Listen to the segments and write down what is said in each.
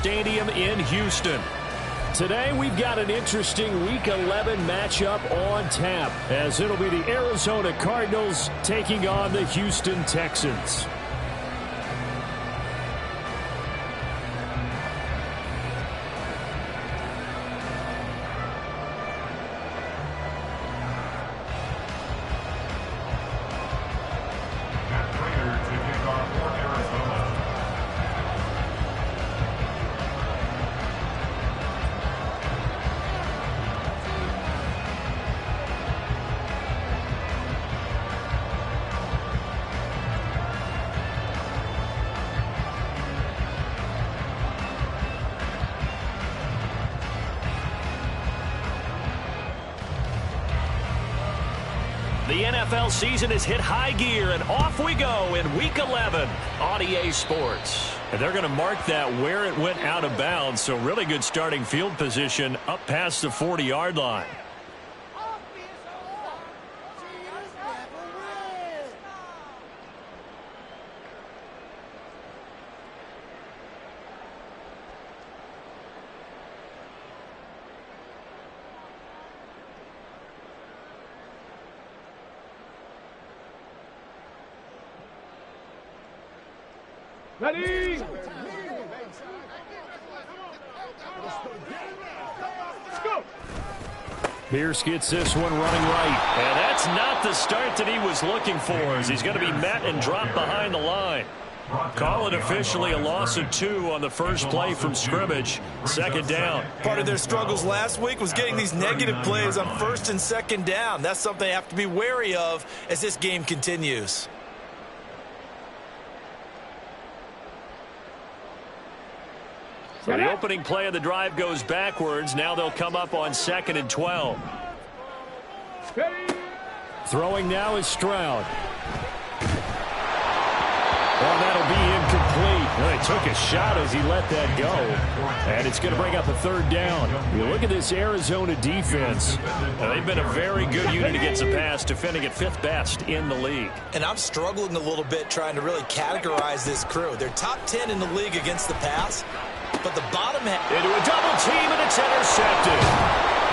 Stadium in Houston. Today we've got an interesting Week 11 matchup on tap, as it'll be the Arizona Cardinals taking on the Houston Texans. The NFL season has hit high gear, and off we go in Week 11 on EA Sports. And they're going to mark that where it went out of bounds, so really good starting field position up past the 40-yard line. Ready? Pierce gets this one running right. And that's not the start that he was looking for, as he's going to be met and dropped behind the line. Call it officially a loss of 2 on the first play from scrimmage. Second down. Part of their struggles last week was getting these negative plays on first and second down. That's something they have to be wary of as this game continues. So the opening play of the drive goes backwards. Now they'll come up on 2nd and 12. Throwing now is Stroud. Well, that'll be incomplete. Well, he took a shot as he let that go. And it's going to bring up a 3rd down. You look at this Arizona defense. They've been a very good unit against the pass, defending at 5th best in the league. And I'm struggling a little bit trying to really categorize this crew. They're top 10 in the league against the pass. But the bottom end into a double team, and it's intercepted.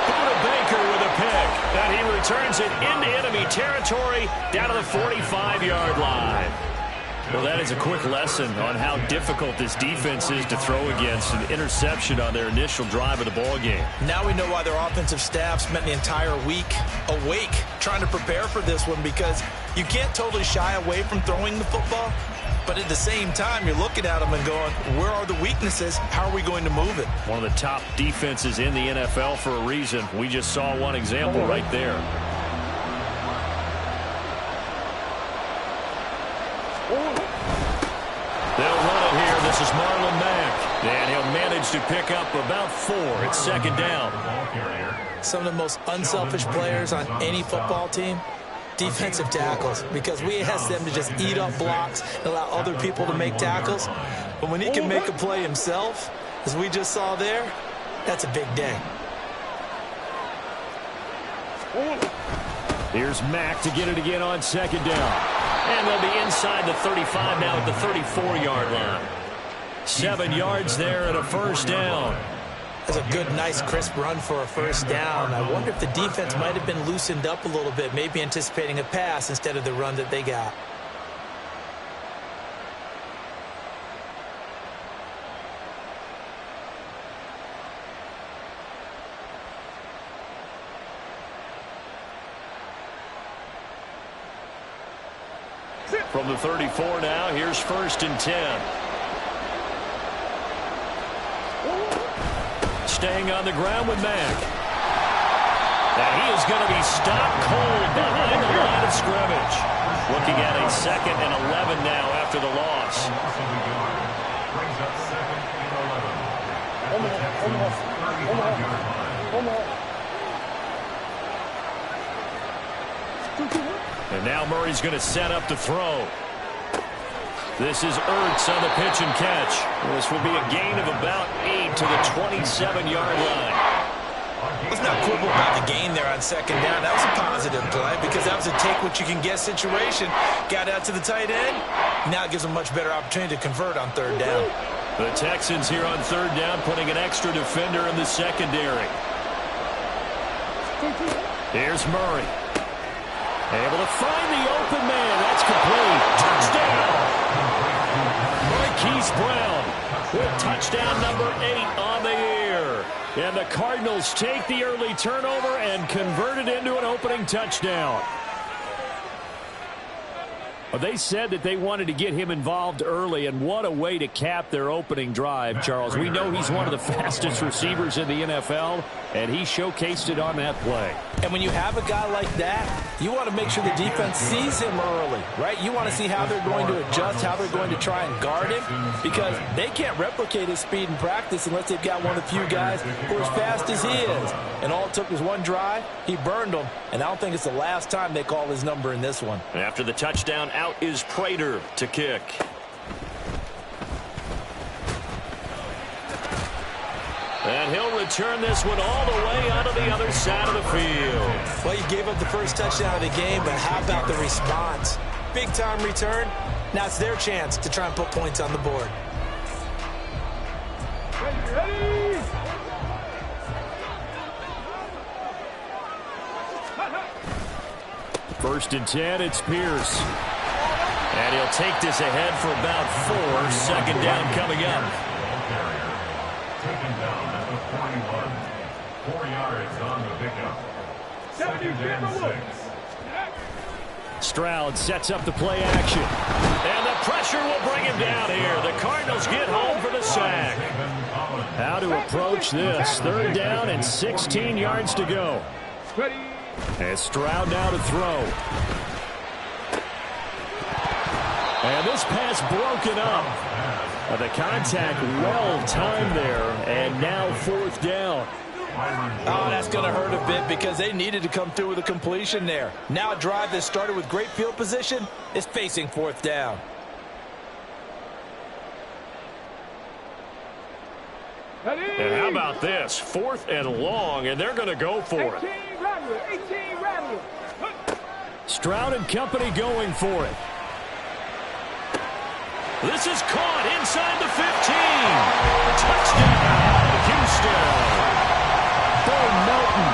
Buda Baker with a pick, and he returns it into enemy territory down to the 45-yard line. Well, that is a quick lesson on how difficult this defense is to throw against. An interception on their initial drive of the ball game. Now we know why their offensive staff spent the entire week awake trying to prepare for this one, because you can't totally shy away from throwing the football. But at the same time, you're looking at them and going, where are the weaknesses? How are we going to move it? One of the top defenses in the NFL for a reason. We just saw one example right there. They'll run it here. This is Marlon Mack. And he'll manage to pick up about 4. It's 2nd down. Some of the most unselfish players on any football team, defensive tackles, because we ask them to just eat up blocks and allow other people to make tackles. But when he can make a play himself, as we just saw there, that's a big day. Here's Mack to get it again on 2nd down. And they'll be inside the 35 now at the 34-yard line. 7 yards there and a 1st down. That's a good, nice, crisp run for a 1st down. I wonder if the defense might have been loosened up a little bit, maybe anticipating a pass instead of the run that they got. From the 34 now, here's 1st and 10. Staying on the ground with Mack. And he is going to be stopped cold behind the line of scrimmage. Looking at a 2nd and 11 now after the loss. And now Murray's going to set up to throw. This is Ertz on the pitch and catch. This will be a gain of about 8 to the 27-yard line. Let's not quibble about the gain there on 2nd down. That was a positive play because that was a take-what-you-can-get situation. Got out to the tight end. Now it gives them a much better opportunity to convert on 3rd down. The Texans here on third down, putting an extra defender in the secondary. Here's Murray. Able to find the open man. That's complete. Touchdown. Marquise Brown with touchdown number 8 on the year. And the Cardinals take the early turnover and convert it into an opening touchdown. Well, they said that they wanted to get him involved early, and what a way to cap their opening drive, Charles. We know he's one of the fastest receivers in the NFL, and he showcased it on that play. And when you have a guy like that, you want to make sure the defense sees him early, right? You want to see how they're going to adjust, how they're going to try and guard him, because they can't replicate his speed in practice unless they've got one of the few guys who are as fast as he is. And all it took was one drive. He burned them, and I don't think it's the last time they call his number in this one. After the touchdown, out is Prater to kick. And he'll return this one all the way onto the other side of the field. Well, you gave up the first touchdown of the game, but how about the response? Big-time return. Now it's their chance to try and put points on the board. Ready. First and 10, it's Pierce. And he'll take this ahead for about 4. Second down coming up. Taken down at the 41. 4 yards on the pickup. Second and 6. Stroud sets up the play action. And the pressure will bring him down here. The Cardinals get home for the sack. How to approach this. Third down and 16 yards to go. Ready. And Stroud now to throw. And this pass broken up. The contact well timed there. And now fourth down. Oh, that's going to hurt a bit because they needed to come through with a completion there. Now a drive that started with great field position is facing fourth down. Ready. And how about this? 4th and long, and they're going to go for it. 18 Rattler. 18 Rattler. Stroud and company going for it. This is caught inside the 15. Touchdown, Houston. For Melton,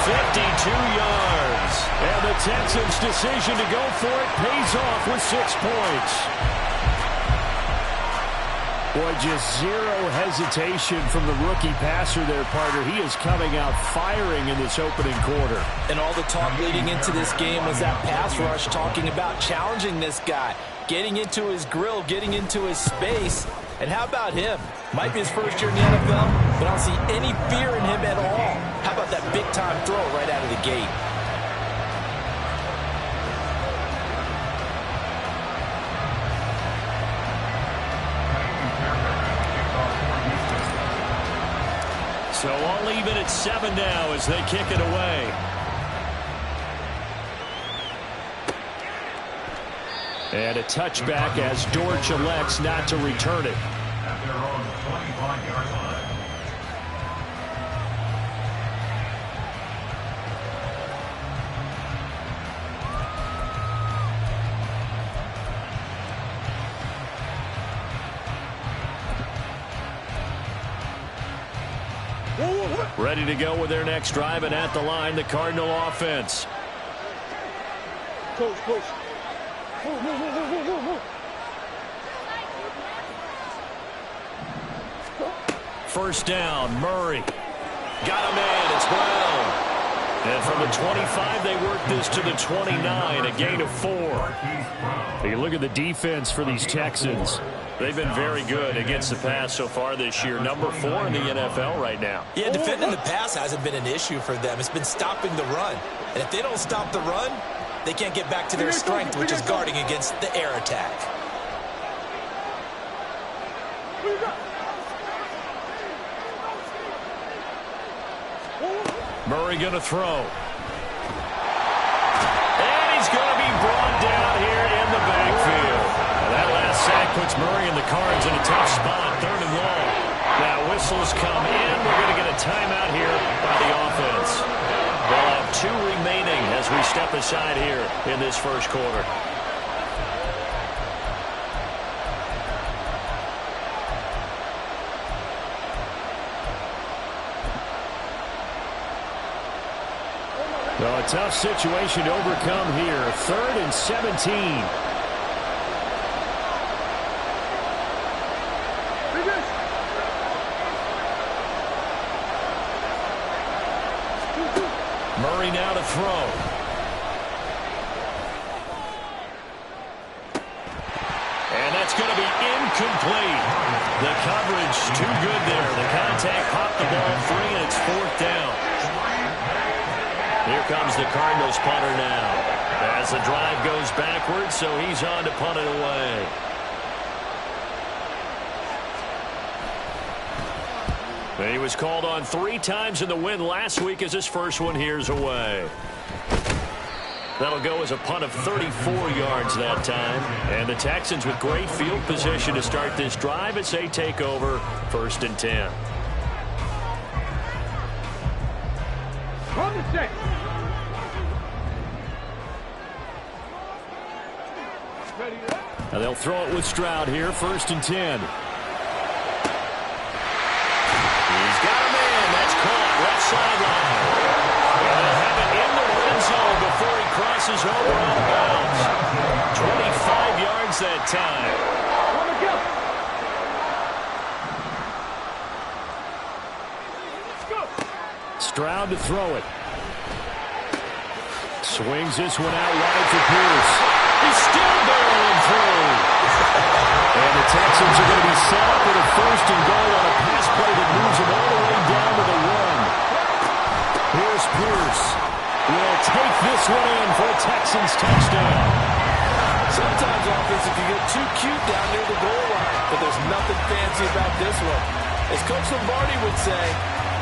52 yards. And the Texans' decision to go for it pays off with 6 points. Boy, just zero hesitation from the rookie passer there, partner. He is coming out firing in this opening quarter. And all the talk leading into this game was that pass rush talking about challenging this guy, getting into his grill, getting into his space. And how about him? Might be his first year in the NFL, but I don't see any fear in him at all. How about that big-time throw right out of the gate? So all even at 7 now as they kick it away. And a touchback as Dortch elects not to return it. At their own 25-yard line. Ready to go with their next drive, and at the line, the Cardinal offense. Coach. First down, Murray. Got a man, it's Brown. And from the 25, they work this to the 29, a gain of 4. Hey, look at the defense for these Texans. They've been very good against the pass so far this year. Number 4 in the NFL right now. Yeah, defending the pass hasn't been an issue for them. It's been stopping the run. And if they don't stop the run, they can't get back to their strength, which is guarding against the air attack. Murray going to throw. And he's going to be brought down here in the backfield. That last sack puts Murray and the Cards in a tough spot, 3rd and long. Now whistles come in. We're going to get a timeout here by the offense. They'll have 2 remaining as we step aside here in this first quarter. Well, a tough situation to overcome here. 3rd and 17. Murray now to throw. And that's going to be incomplete. The coverage too good there. The contact popped the ball free, and it's 4th down. Here comes the Cardinals punter now. As the drive goes backwards, so he's on to punt it away. He was called on 3 times in the win last week as his first one here's away. That'll go as a punt of 34 yards that time. And the Texans with great field position to start this drive as they take over 1st and 10. On the set. Now they'll throw it with Stroud here, 1st and 10. He's got a man. That's caught. Left sideline. And they'll have it in the red zone before he crosses over out of bounds. 25 yards that time. Stroud to throw it. Swings this one out wide for Pierce. He's still barreling through. And the Texans are going to be set up with a 1st and goal on a pass play that moves them all the way down to the 1. Here's Pierce. Will take this one in for a Texans touchdown. Sometimes offenses can get too cute down near the goal line, but there's nothing fancy about this one. As Coach Lombardi would say,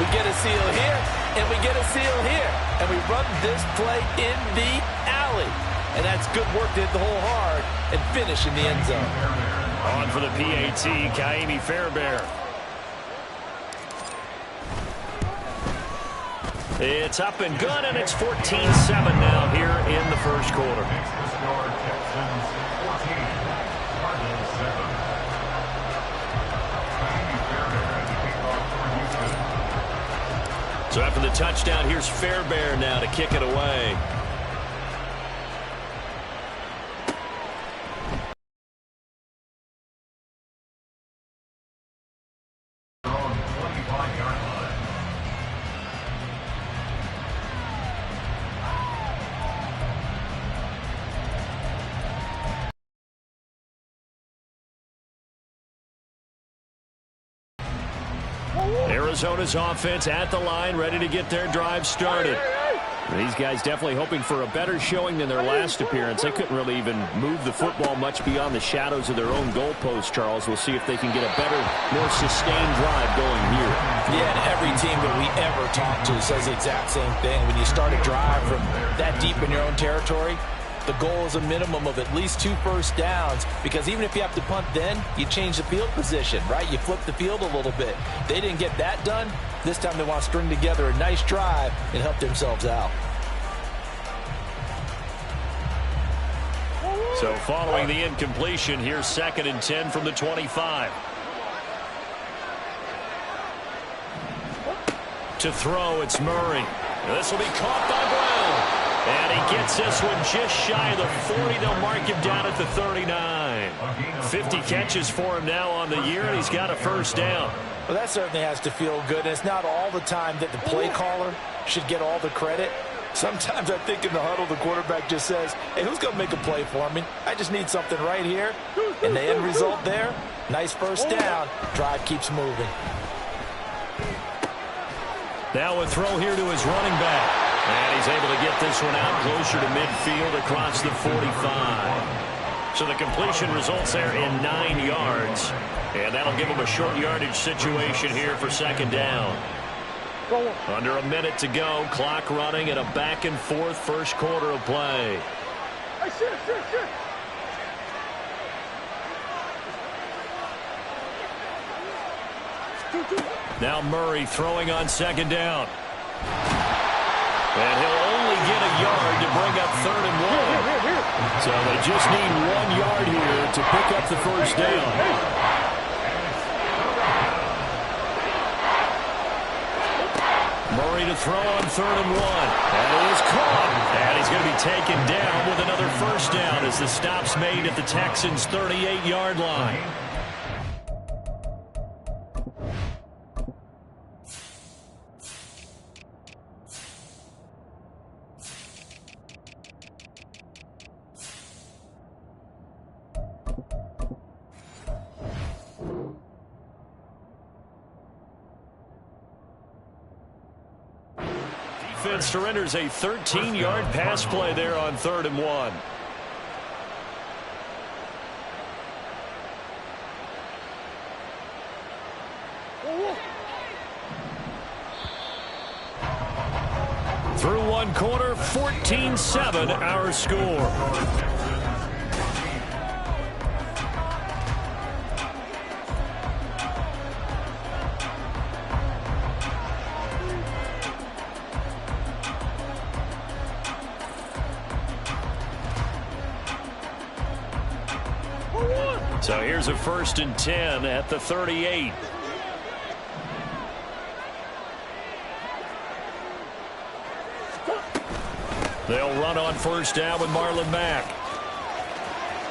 we get a seal here, and we get a seal here, and we run this play in the alley. And that's good work to hit the hole hard and finish in the end zone. On for the PAT, Kaimi Fairbairn. It's up and good, and it's 14-7 now here in the 1st quarter. So after the touchdown, here's Fairbairn now to kick it away. Arizona's offense at the line, ready to get their drive started. These guys definitely hoping for a better showing than their last appearance. They couldn't really even move the football much beyond the shadows of their own goalpost, Charles. We'll see if they can get a better, more sustained drive going here. Yeah, and every team that we ever talk to says the exact same thing. When you start a drive from that deep in your own territory, the goal is a minimum of at least 2 first downs, because even if you have to punt then, you change the field position, right? You flip the field a little bit. They didn't get that done. This time they want to string together a nice drive and help themselves out. So following the incompletion, here's 2nd and 10 from the 25. To throw, it's Murray. This will be caught by Brown. And he gets this one just shy of the 40. They'll mark him down at the 39. 50 catches for him now on the year, and he's got a 1st down. Well, that certainly has to feel good. And it's not all the time that the play caller should get all the credit. Sometimes I think in the huddle, the quarterback just says, hey, who's going to make a play for me? I just need something right here. And the end result there, nice 1st down. Drive keeps moving. Now a throw here to his running back. And he's able to get this one out closer to midfield across the 45. So the completion results there in 9 yards. And that'll give him a short yardage situation here for 2nd down. Under a minute to go. Clock running at a back and forth 1st quarter of play. Now Murray throwing on 2nd down. And he'll only get a yard to bring up 3rd and 1. So they just need 1 yard here to pick up the 1st down. Murray Murray to throw on 3rd and 1. And it is caught. And he's going to be taken down with another first down as the stop's made at the Texans' 38-yard line. Defense surrenders a 13-yard pass play there on 3rd and 1. Through one quarter, 14-7 our score. So here's a 1st and 10 at the 38. They'll run on 1st down with Marlon Mack.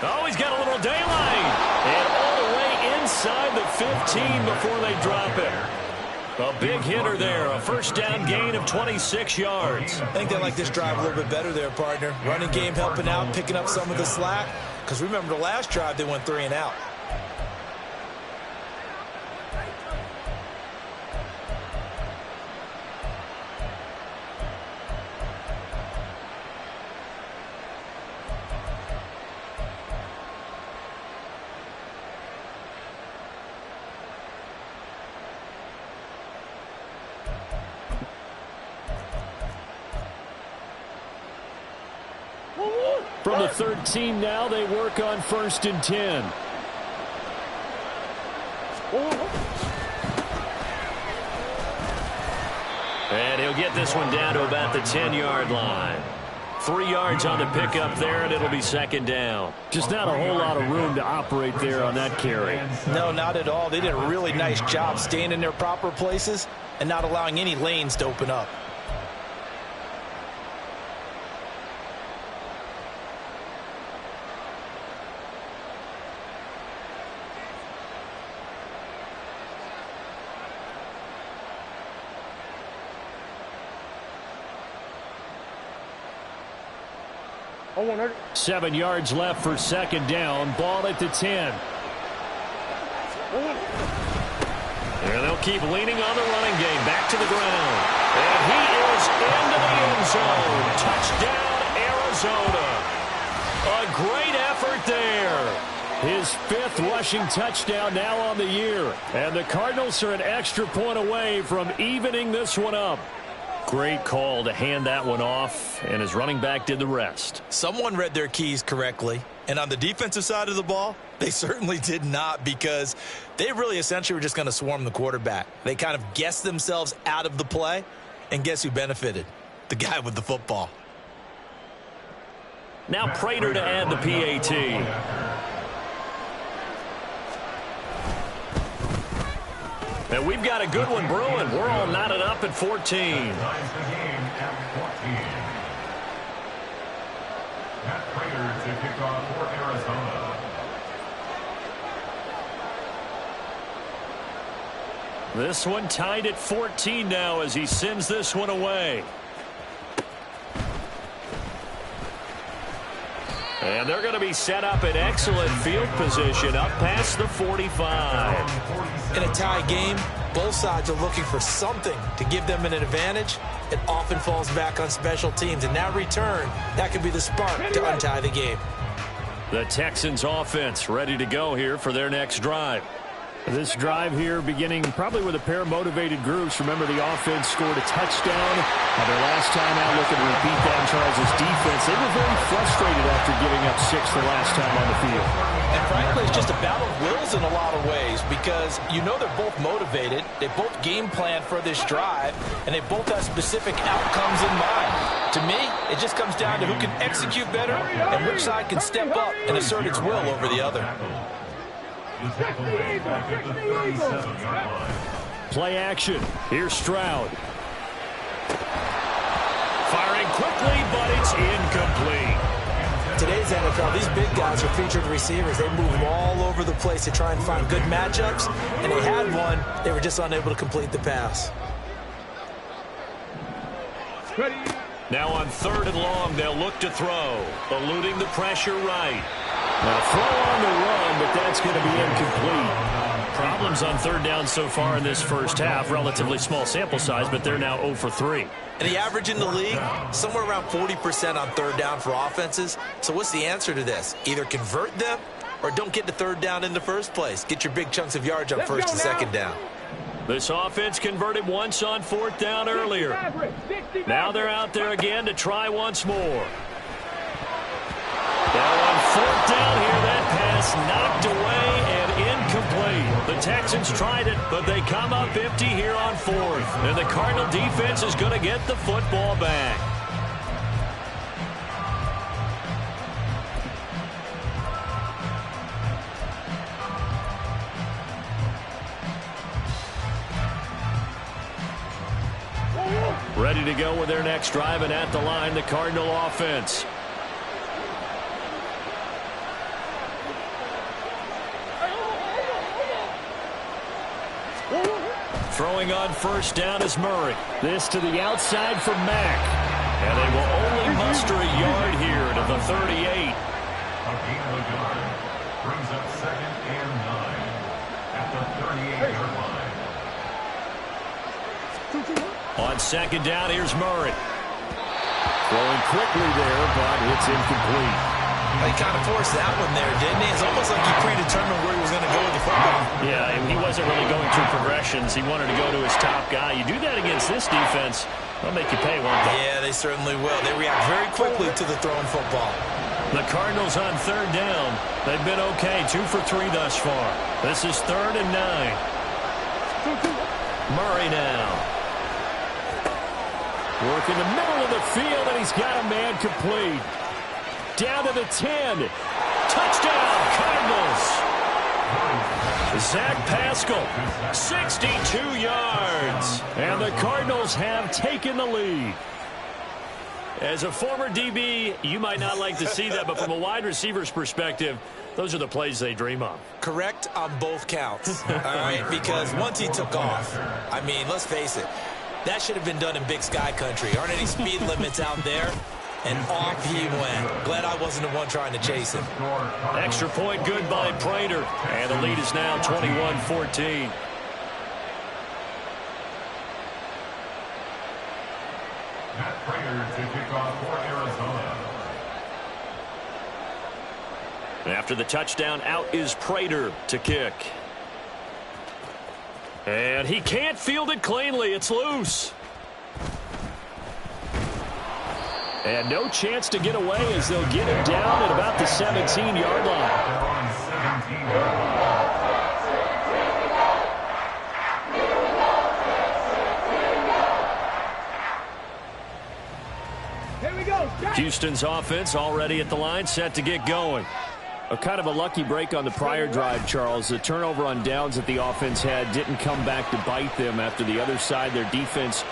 Oh, he's got a little daylight. And all the way inside the 15 before they drop it. A big hitter there. A 1st down gain of 26 yards. I think they like this drive a little bit better there, partner. Running game helping out, picking up some of the slack. Because remember, the last drive, they went 3 and out. From the 13 now, they work on 1st and 10. And he'll get this one down to about the 10-yard line. 3 yards on the pickup there, and it'll be 2nd down. Just not a whole lot of room to operate there on that carry. No, not at all. They did a really nice job staying in their proper places and not allowing any lanes to open up. Oh, 100. 7 yards left for 2nd down. Ball at the 10. And they'll keep leaning on the running game. Back to the ground. And he is into the end zone. Touchdown, Arizona. A great effort there. His 5th rushing touchdown now on the year. And the Cardinals are an extra point away from evening this one up. Great call to hand that one off, and his running back did the rest. Someone read their keys correctly, and on the defensive side of the ball, they certainly did not, because they really essentially were just going to swarm the quarterback. They kind of guessed themselves out of the play, and guess who benefited? The guy with the football. Now Prater to add the PAT. And we've got a good one brewing. We're all knotted up at 14. This one tied at 14 now as he sends this one away. And they're going to be set up in excellent field position up past the 45. In a tie game, both sides are looking for something to give them an advantage. It often falls back on special teams. And that return, that could be the spark to untie the game. The Texans offense ready to go here for their next drive. This drive here beginning probably with a pair of motivated groups. Remember, the offense scored a touchdown. Their last time out looking to repeat that in Charles' defense. They were very frustrated after giving up 6 the last time on the field. And frankly, it's just a battle of wills in a lot of ways, because you know they're both motivated. They both game plan for this drive, and they both have specific outcomes in mind. To me, it just comes down to who can execute better and which side can step up and assert its will over the other. Play action. Here's Stroud. quickly, but it's incomplete. Today's NFL, these big guys are featured receivers. They move all over the place to try and find good matchups, and they had one. They were just unable to complete the pass. Now on 3rd and long, they'll look to throw, eluding the pressure right. Now throw on the run, but that's going to be incomplete. Problems on 3rd down so far in this first half. Relatively small sample size, but they're now 0 for 3. And the average in the league, somewhere around 40% on 3rd down for offenses. So what's the answer to this? Either convert them or don't get to 3rd down in the first place. Get your big chunks of yards on 1st and 2nd down. This offense converted once on 4th down earlier. Now they're out there again to try once more. Now on 4th down here, that pass knocked away and incomplete. The Texans tried it, but they come up empty here on 4th. And the Cardinal defense is going to get the football back. Ready to go with their next drive, and at the line, the Cardinal offense. Throwing on 1st down is Murray. This to the outside for Mack. And they will only muster a yard here to the 38. A gain of a yard brings up 2nd and 9 at the 38-yard line. On 2nd down, here's Murray. Throwing quickly there, but it's incomplete. He kind of forced that one there, didn't he? It's almost like he predetermined where he was going to go with the football. Yeah, and he wasn't really going through progressions. He wanted to go to his top guy. You do that against this defense, they'll make you pay, won't they? Yeah, they certainly will. They react very quickly to the thrown football. The Cardinals on 3rd down. They've been okay, 2 for 3 thus far. This is 3rd and 9. Murray now. Work in the middle of the field, and he's got a man complete. Down to the 10. Touchdown, Cardinals. Zach Pascal, 62 yards. And the Cardinals have taken the lead. As a former DB, you might not like to see that, but from a wide receiver's perspective, those are the plays they dream of. Correct on both counts. All right, because once he took off, I mean, let's face it, that should have been done in Big Sky country. Aren't any speed limits out there? And off he went. Glad I wasn't the one trying to chase him. Extra point good by Prater. And the lead is now 21-14. Matt Prater to kick off for Arizona. After the touchdown, out is Prater to kick. And he can't field it cleanly. It's loose. And no chance to get away as they'll get it down at about the 17-yard line. They're on 17-yard line. Here we go. Houston's offense already at the line, set to get going. A kind of a lucky break on the prior drive, Charles. The turnover on downs that the offense had didn't come back to bite them after the other side. Their defense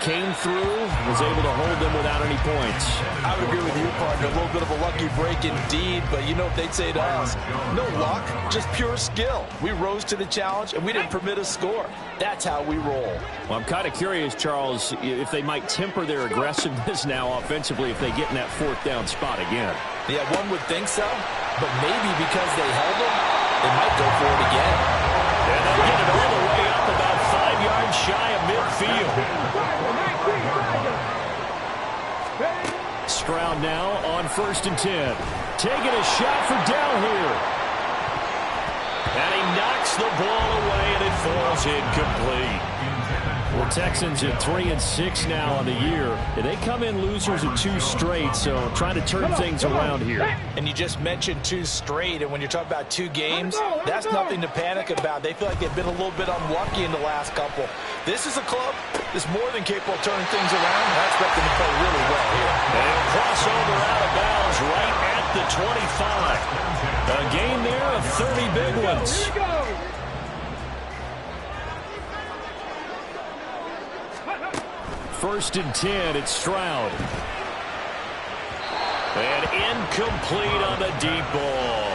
came through, was able to hold them without any points. I would agree with you, partner. A little bit of a lucky break indeed, but you know what they'd say to us? No luck, just pure skill. We rose to the challenge, and we didn't permit a score. That's how we roll. Well, I'm kind of curious, Charles, if they might temper their aggressiveness now offensively if they get in that 4th down spot again. Yeah, one would think so, but maybe because they held them, they might go for it again. And they get it all the way up about 5 yards shy of midfield. Stroud now on 1st and 10. Taking a shot for down here. And he knocks the ball away, and it falls incomplete. Well, Texans at 3-6 now on the year. They come in losers of 2 straight, so trying to turn things around here. And you just mentioned 2 straight, and when you're talking about 2 games, that's nothing to panic about. They feel like they've been a little bit unlucky in the last couple. This is a club that's more than capable of turning things around. I expect them to play really well here. And crossover out of bounds right at the 25. A game there of 30 big ones. Here we go. 1st and 10, it's Stroud. And incomplete on the deep ball.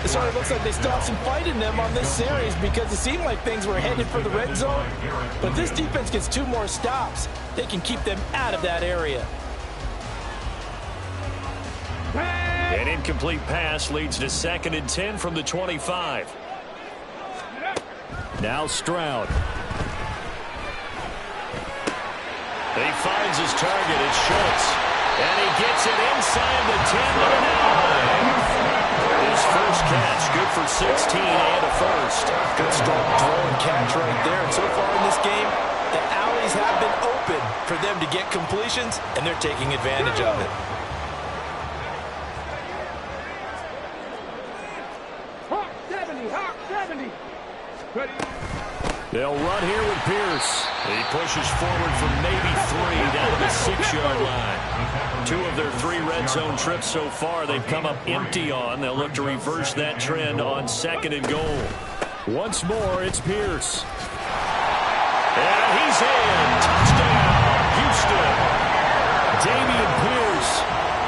It sort of looks like they still have some fight in them on this series because it seemed like things were headed for the red zone. But if this defense gets 2 more stops, they can keep them out of that area. An incomplete pass leads to 2nd and 10 from the 25. Now Stroud. He finds his target. It's Schultz. And he gets it inside the 10 to the 9. His first catch, good for 16 and a first. Good strong throw and catch right there. And so far in this game, the alleys have been open for them to get completions, and they're taking advantage of it. Hawk 70, Hawk 70. Ready. They'll run here with Pierce. He pushes forward for maybe 3 down to the 6-yard line. 2 of their 3 red zone trips so far they've come up empty on. They'll look to reverse that trend on 2nd and goal. Once more, it's Pierce. And he's in. Touchdown, Houston. Damian Pierce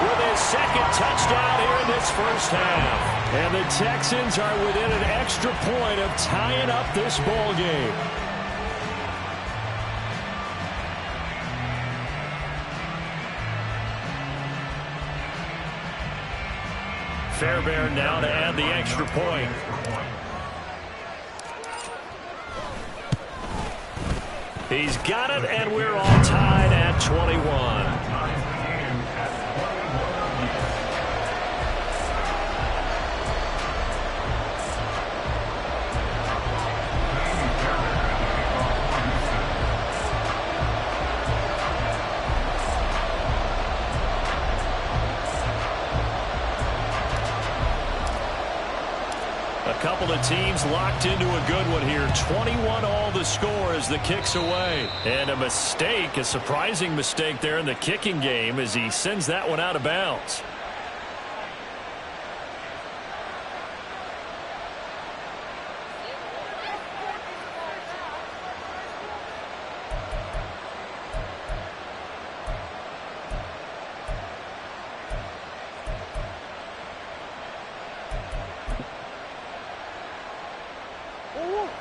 with his 2nd touchdown here in this first half. And the Texans are within an extra point of tying up this ball game. Fairbairn now to add the extra point. He's got it, and we're all tied at 21. A couple of teams locked into a good one here. 21 all the score as the kick's away. And a mistake, a surprising mistake there in the kicking game as he sends that one out of bounds.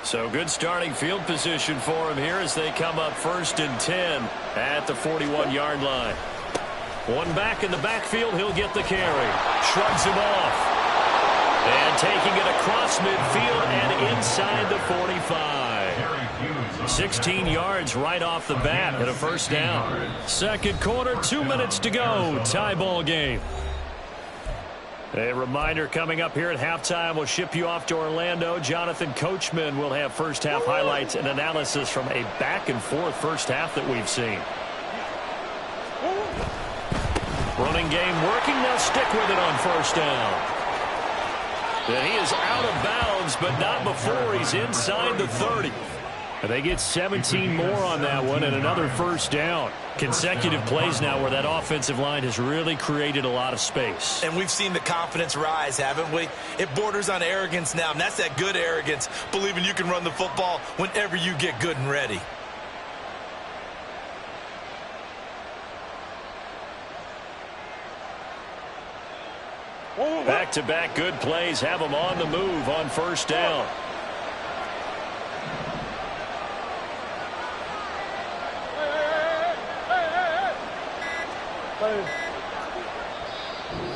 So good starting field position for him here as they come up 1st and 10 at the 41-yard line. One back in the backfield, he'll get the carry. Shrugs him off. And taking it across midfield and inside the 45. 16 yards right off the bat and a first down. Second quarter, 2 minutes to go. Tie ball game. A reminder coming up here at halftime, we'll ship you off to Orlando. Jonathan Coachman will have first half highlights and analysis from a back-and-forth first half that we've seen. Running game working. They'll stick with it on first down. And he is out of bounds, but not before he's inside the 30. And they get 17 more on that one and another first down. Consecutive plays now where that offensive line has really created a lot of space. And we've seen the confidence rise, haven't we? It borders on arrogance now, and that's that good arrogance, believing you can run the football whenever you get good and ready. Back-to-back good plays have them on the move on first down.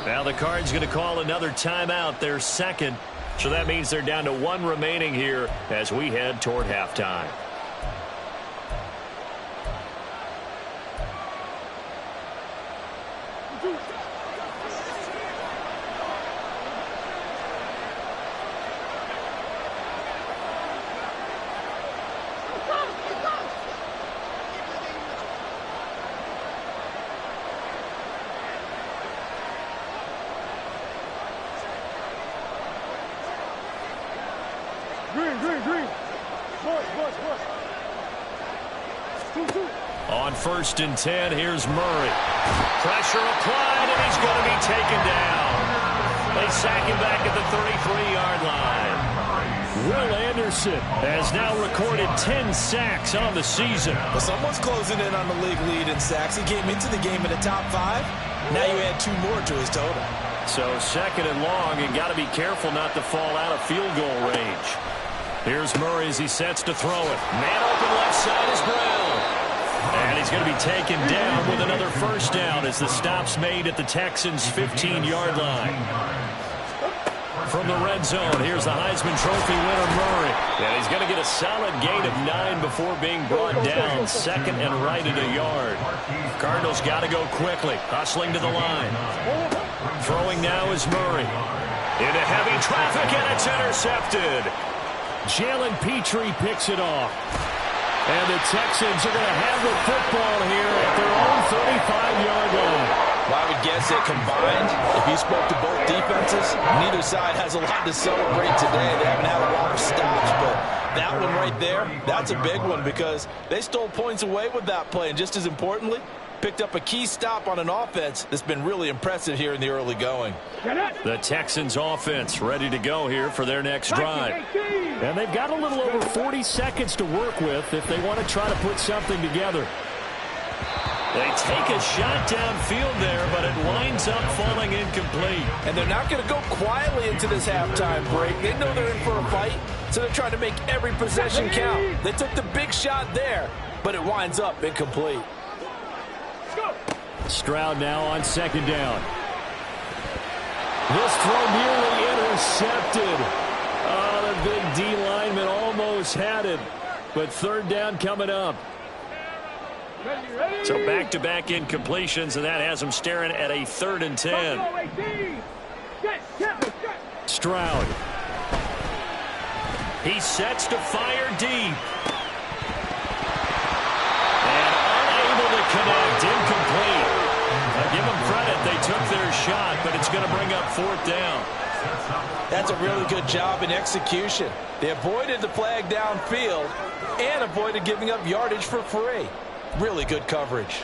Now the Cards going to call another timeout, their second. So that means they're down to 1 remaining here as we head toward halftime. Green. Boys. 2. On 1st and 10, here's Murray. Pressure applied, and he's going to be taken down. They sack him back at the 33-yard line. Will Anderson has now recorded 10 sacks on the season. Well, someone's closing in on the league lead in sacks. He came into the game in the top 5. Now you add 2 more to his total. So 2nd and long, and got to be careful not to fall out of field goal range. Here's Murray as he sets to throw it. Man open left side is Brown. And he's going to be taken down with another first down as the stop's made at the Texans' 15-yard line. From the red zone, here's the Heisman Trophy winner, Murray. And he's going to get a solid gain of 9 before being brought down, 2nd and right at a yard. Cardinals got to go quickly, hustling to the line. Throwing now is Murray. Into heavy traffic, and it's intercepted. Jalen Petrie picks it off. And the Texans are going to have the football here at their own 35-yard line. Well, I would guess that combined, if you spoke to both defenses, neither side has a lot to celebrate today. They haven't had a lot of stops, but that one right there, that's a big one because they stole points away with that play. And just as importantly, picked up a key stop on an offense that's been really impressive here in the early going. The Texans offense ready to go here for their next drive. And they've got a little over 40 seconds to work with if they want to try to put something together. They take a shot downfield there, but it winds up falling incomplete. And they're not going to go quietly into this halftime break. They know they're in for a fight, so they're trying to make every possession count. They took the big shot there, but it winds up incomplete. Stroud now on 2nd down. This throw nearly intercepted. Oh, the big D lineman almost had it, but 3rd down coming up. So back-to-back incompletions, and that has them staring at a 3rd and 10. Stroud. He sets to fire deep. And unable to connect, incomplete. Now give them credit, they took their shot, but it's going to bring up 4th down. That's a really good job in execution. They avoided the flag downfield and avoided giving up yardage for free. Really good coverage.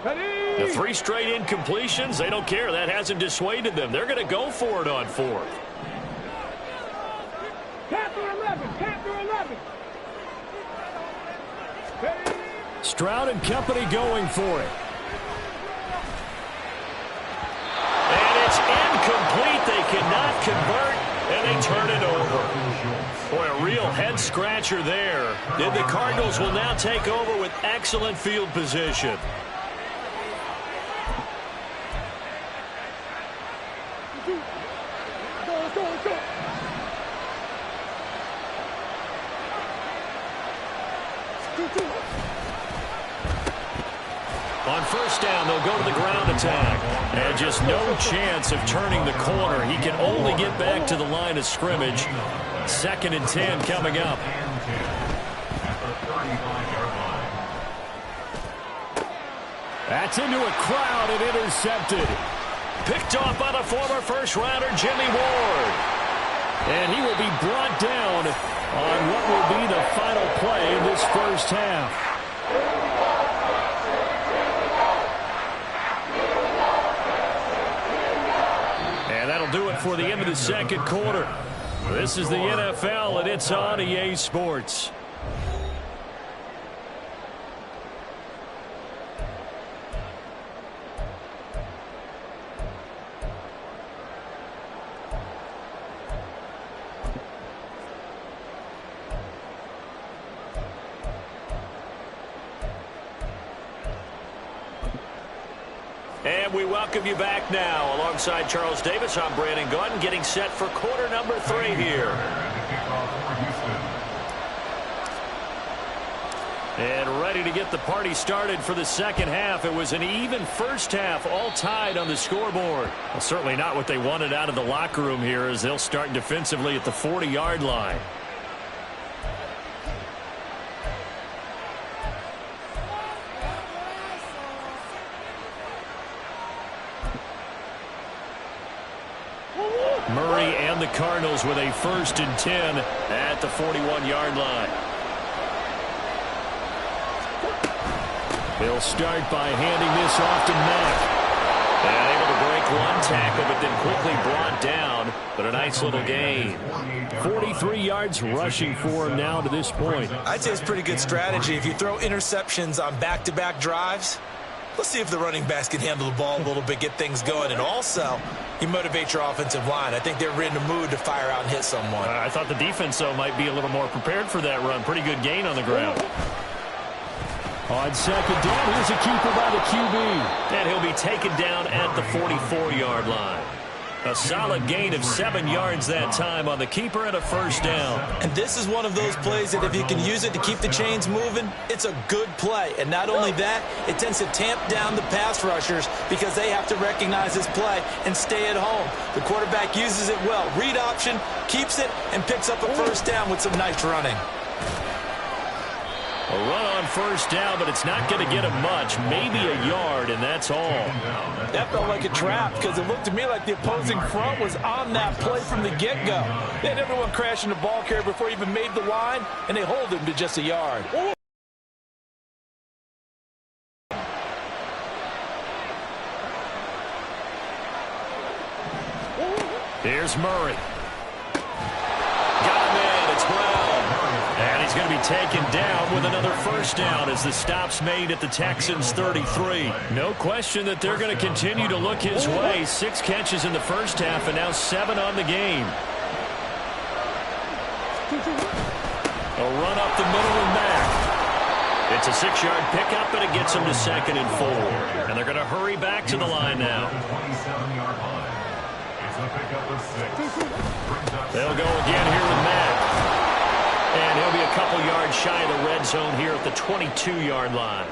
The 3 straight incompletions, they don't care. That hasn't dissuaded them. They're going to go for it on 4th. Stroud and company going for it. And it's incomplete. They cannot convert, and they turn it over. Boy, a real head-scratcher there. And the Cardinals will now take over with excellent field position. On 1st down, they'll go to the ground attack. And just no chance of turning the corner. He can only get back to the line of scrimmage. 2nd and 10 coming up. That's into a crowd and intercepted. Picked off by the former first-rounder, Jimmy Ward. And he will be brought down on what will be the final play in this first half. And that'll do it for the end of the 2nd quarter. This is the NFL, and it's on EA Sports. And we welcome you back now. Alongside Charles Davis, I'm Brandon Gordon, getting set for quarter number 3 here. And ready to get the party started for the 2nd half. It was an even first half, all tied on the scoreboard. Well, certainly not what they wanted out of the locker room here as they'll start defensively at the 40-yard line. Murray and the Cardinals with a 1st and 10 at the 41-yard line. They'll start by handing this off to Mack. And able to break 1 tackle, but then quickly brought down. But a nice little gain. 43 yards rushing for him now to this point. I'd say it's pretty good strategy. If you throw interceptions on back-to-back drives, let's see if the running backs can handle the ball a little bit, get things going. And also, you motivate your offensive line. I think they're in the mood to fire out and hit someone. I thought the defense, though, might be a little more prepared for that run. Pretty good gain on the ground. On second down, here's a keeper by the QB. And he'll be taken down at the 44-yard line. A solid gain of 7 yards that time on the keeper and a first down. And this is one of those plays that if you can use it to keep the chains moving, it's a good play. And not only that, it tends to tamp down the pass rushers because they have to recognize this play and stay at home. The quarterback uses it well. Read option, keeps it, and picks up a first down with some nice running. A run on first down, but it's not going to get him much. Maybe a yard, and that's all. That felt like a trap because it looked to me like the opposing front was on that play from the get-go. They had everyone crashing the ball carrier before he even made the line, and they hold him to just a yard. Here's Murray. Got him in. It's Brown. And he's going to be taken down with another first down as the stop's made at the Texans' 33. No question that they're going to continue to look his way. 6 catches in the first half and now 7 on the game. A run up the middle and back. It's a 6-yard pickup, and it gets him to 2nd and 4. And they're going to hurry back to the line now. 27-yard line. It's a pickup of 6. They'll go again here with Matt. And he'll be a couple yards shy of the red zone here at the 22-yard line.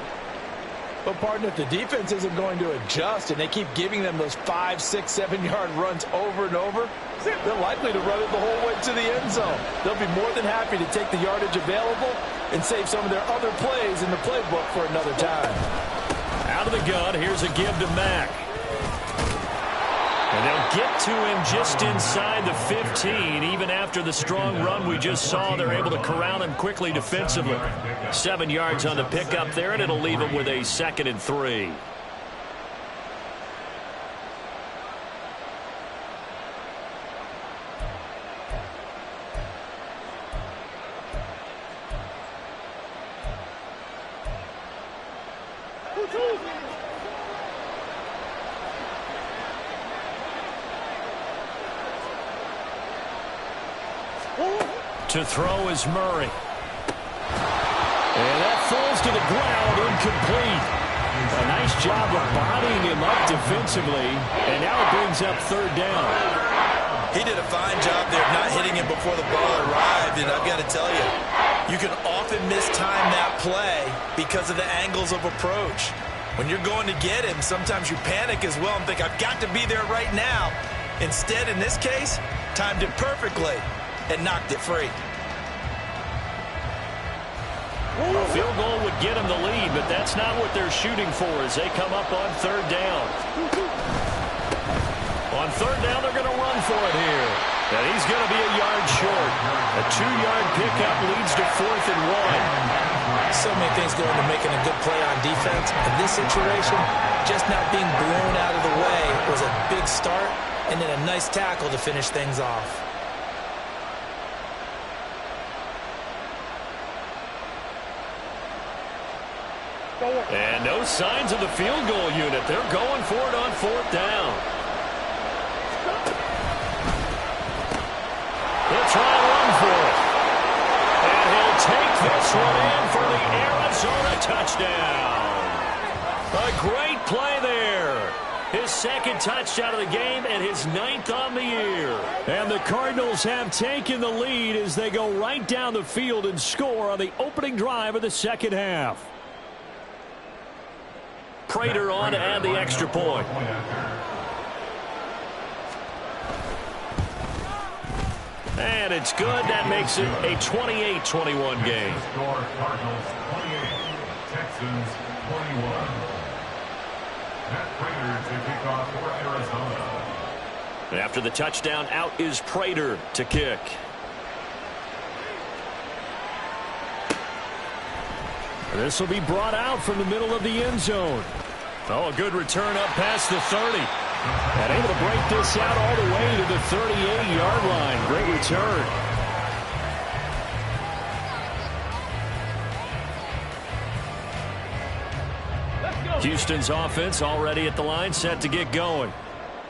But, partner, if the defense isn't going to adjust and they keep giving them those 5, 6, 7-yard runs over and over, they're likely to run it the whole way to the end zone. They'll be more than happy to take the yardage available and save some of their other plays in the playbook for another time. Out of the gun, here's a give to Mack. And they'll get to him just inside the 15. Even after the strong run we just saw, they're able to corral him quickly defensively. 7 yards on the pickup there, and it'll leave him with a 2nd and 3. To throw is Murray. And that falls to the ground, incomplete. A nice job of bodying him up defensively, and now it brings up 3rd down. He did a fine job there of not hitting him before the ball arrived, and I've got to tell you, you can often mistime that play because of the angles of approach. When you're going to get him, sometimes you panic as well and think, I've got to be there right now. Instead, in this case, timed it perfectly and knocked it free. A field goal would get him the lead, but that's not what they're shooting for as they come up on 3rd down. On 3rd down, they're going to run for it here. And he's going to be a yard short. A 2-yard pickup leads to 4th and 1. So many things go into making a good play on defense. In this situation, just not being blown out of the way was a big start, and then a nice tackle to finish things off. And no signs of the field goal unit. They're going for it on 4th down. They'll try and run for it. And he'll take this one in for the Arizona touchdown. A great play there. His 2nd touchdown of the game and his 9th on the year. And the Cardinals have taken the lead as they go right down the field and score on the opening drive of the 2nd half. Prater on to add the extra point. And it's good. That makes it a 28-21 game. Score Cardinals 28, Texans 21. Matt Prater to kick off for Arizona. After the touchdown, out is Prater to kick. This will be brought out from the middle of the end zone. Oh, a good return up past the 30. And able to break this out all the way to the 38-yard line. Great return. Houston's offense already at the line, set to get going.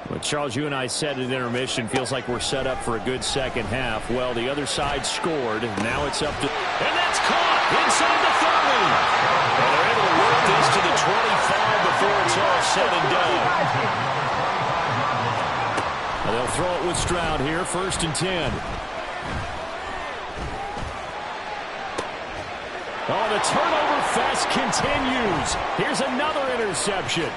Well, Charles, you and I said at intermission, feels like we're set up for a good second half. Well, the other side scored. Now it's up to... And that's caught inside the 30. And they're able to work this to the 25 before it's all said and done. And they'll throw it with Stroud here, 1st and 10. Oh, the turnover fest continues. Here's another interception.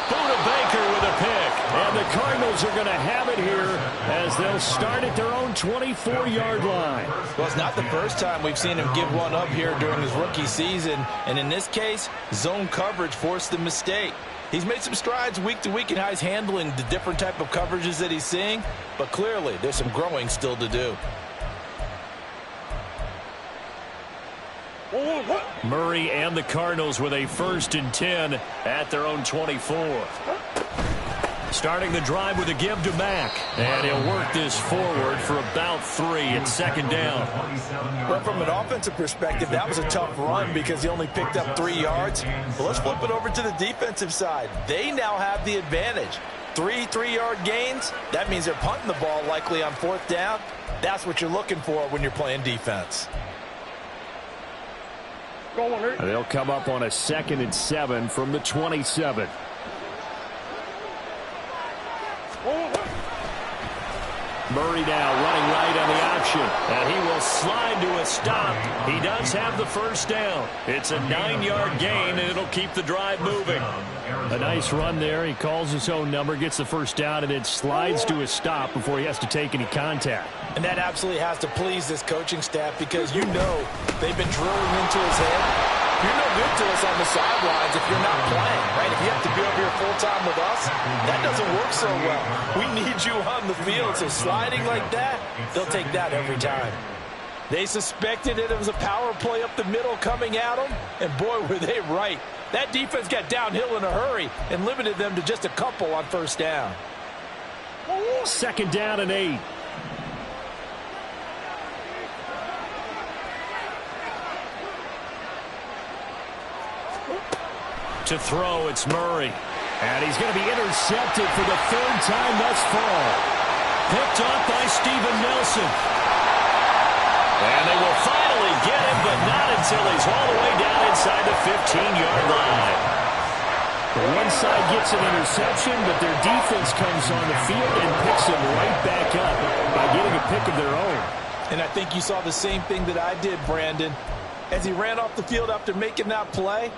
Buda Baker with a pick. And the Cardinals are going to have it here as they'll start at their own 24-yard line. Well, it's not the first time we've seen him give one up here during his rookie season. And in this case, zone coverage forced the mistake. He's made some strides week to week in how he's handling the different type of coverages that he's seeing. But clearly, there's some growing still to do. Murray and the Cardinals with a 1st and 10 at their own 24. Starting the drive with a give to Mack. And he'll work this forward for about 3 at 2nd down. Well, from an offensive perspective, that was a tough run because he only picked up 3 yards. Well, let's flip it over to the defensive side. They now have the advantage. 3 3-yard gains. That means they're punting the ball likely on 4th down. That's what you're looking for when you're playing defense. They'll come up on a 2nd and 7 from the 27. Murray now running right on the option. And he will slide to a stop. He does have the 1st down. It's a 9-yard gain, and it'll keep the drive moving. A nice run there. He calls his own number, gets the 1st down, and then slides to a stop before he has to take any contact. And that absolutely has to please this coaching staff because you know they've been drilling into his head. You're no good to us on the sidelines if you're not playing, right? If you have to be over here full-time with us, that doesn't work so well. We need you on the field, so sliding like that, they'll take that every time. They suspected it was a power play up the middle coming at them, and boy, were they right. That defense got downhill in a hurry and limited them to just a couple on 1st down. 2nd down and 8. To throw, it's Murray. And he's going to be intercepted for the 3rd time thus far. Picked off by Steven Nelson. And they will finally get him, but not until he's all the way down inside the 15-yard line. One side gets an interception, but their defense comes on the field and picks him right back up by getting a pick of their own. And I think you saw the same thing that I did, Brandon. As he ran off the field after making that play,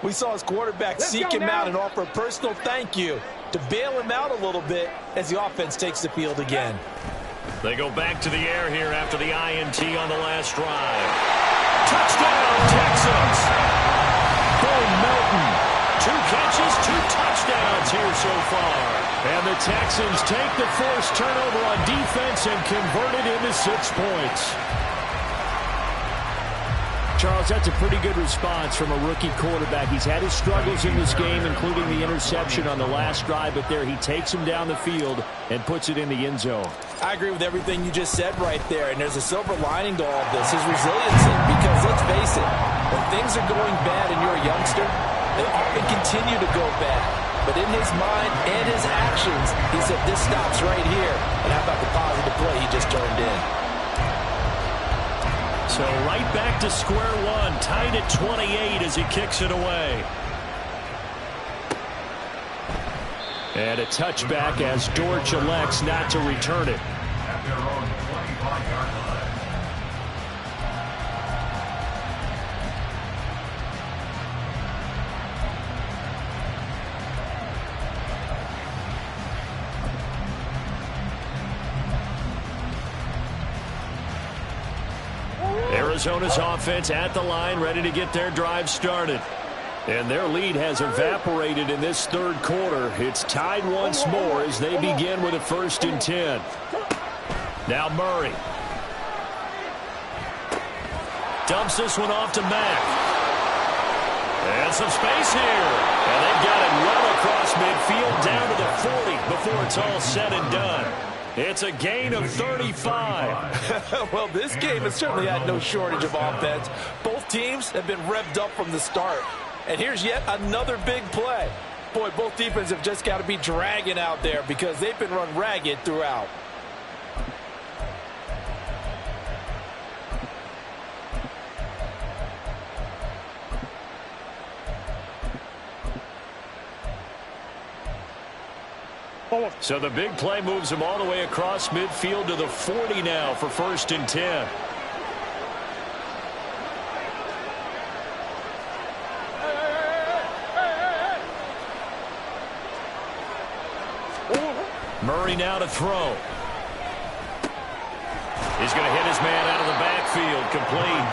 we saw his quarterback seek him out and offer a personal thank you to bail him out a little bit as the offense takes the field again. They go back to the air here after the INT on the last drive. Touchdown, Texans! Bo Melton. 2 catches, 2 touchdowns here so far. And the Texans take the forced turnover on defense and convert it into 6 points. Charles, that's a pretty good response from a rookie quarterback. He's had his struggles in this game, including the interception on the last drive, but there he takes him down the field and puts it in the end zone. I agree with everything you just said right there, and there's a silver lining to all of this, his resiliency, because let's face it, when things are going bad and you're a youngster, they often continue to go bad. But in his mind and his actions, he said, this stops right here. And how about the positive play he just turned in? So right back to square one, tied at 28 as he kicks it away. And a touchback as Dortch elects not to return it. At their own 25-yard line. Arizona's offense at the line, ready to get their drive started. And their lead has evaporated in this 3rd quarter. It's tied once more as they begin with a 1st and 10. Now Murray. Dumps this one off to Mack. And some space here. And they've got it well across midfield down to the 40. before it's all said and done. It's a gain of 35. Well, this game has certainly had no shortage of offense. Both teams have been revved up from the start. And here's yet another big play. Boy, both defenses have just got to be dragging out there because they've been run ragged throughout. So the big play moves him all the way across midfield to the 40 now for 1st and 10. Murray now to throw. He's going to hit his man out of the backfield, complete.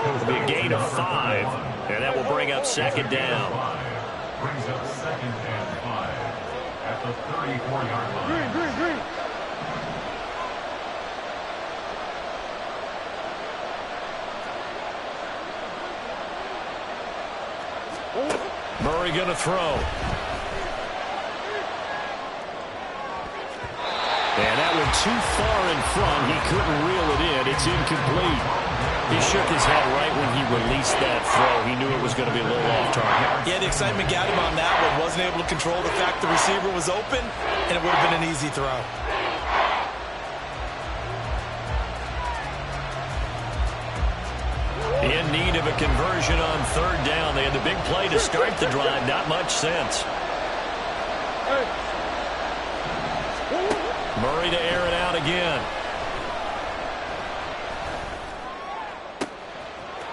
It'll be a gain of 5, and that will bring up 2nd down. Brings up 2nd and 5 at the 34-yard line. Green. Murray going to throw. And that one too far in front. He couldn't reel it in. It's incomplete. He shook his head right when he released that throw. He knew it was going to be a little off target. Yeah, the excitement got him on that one. Wasn't able to control the fact the receiver was open, and it would have been an easy throw. In need of a conversion on 3rd down. They had the big play to start the drive. Not much sense. Murray to air it out again.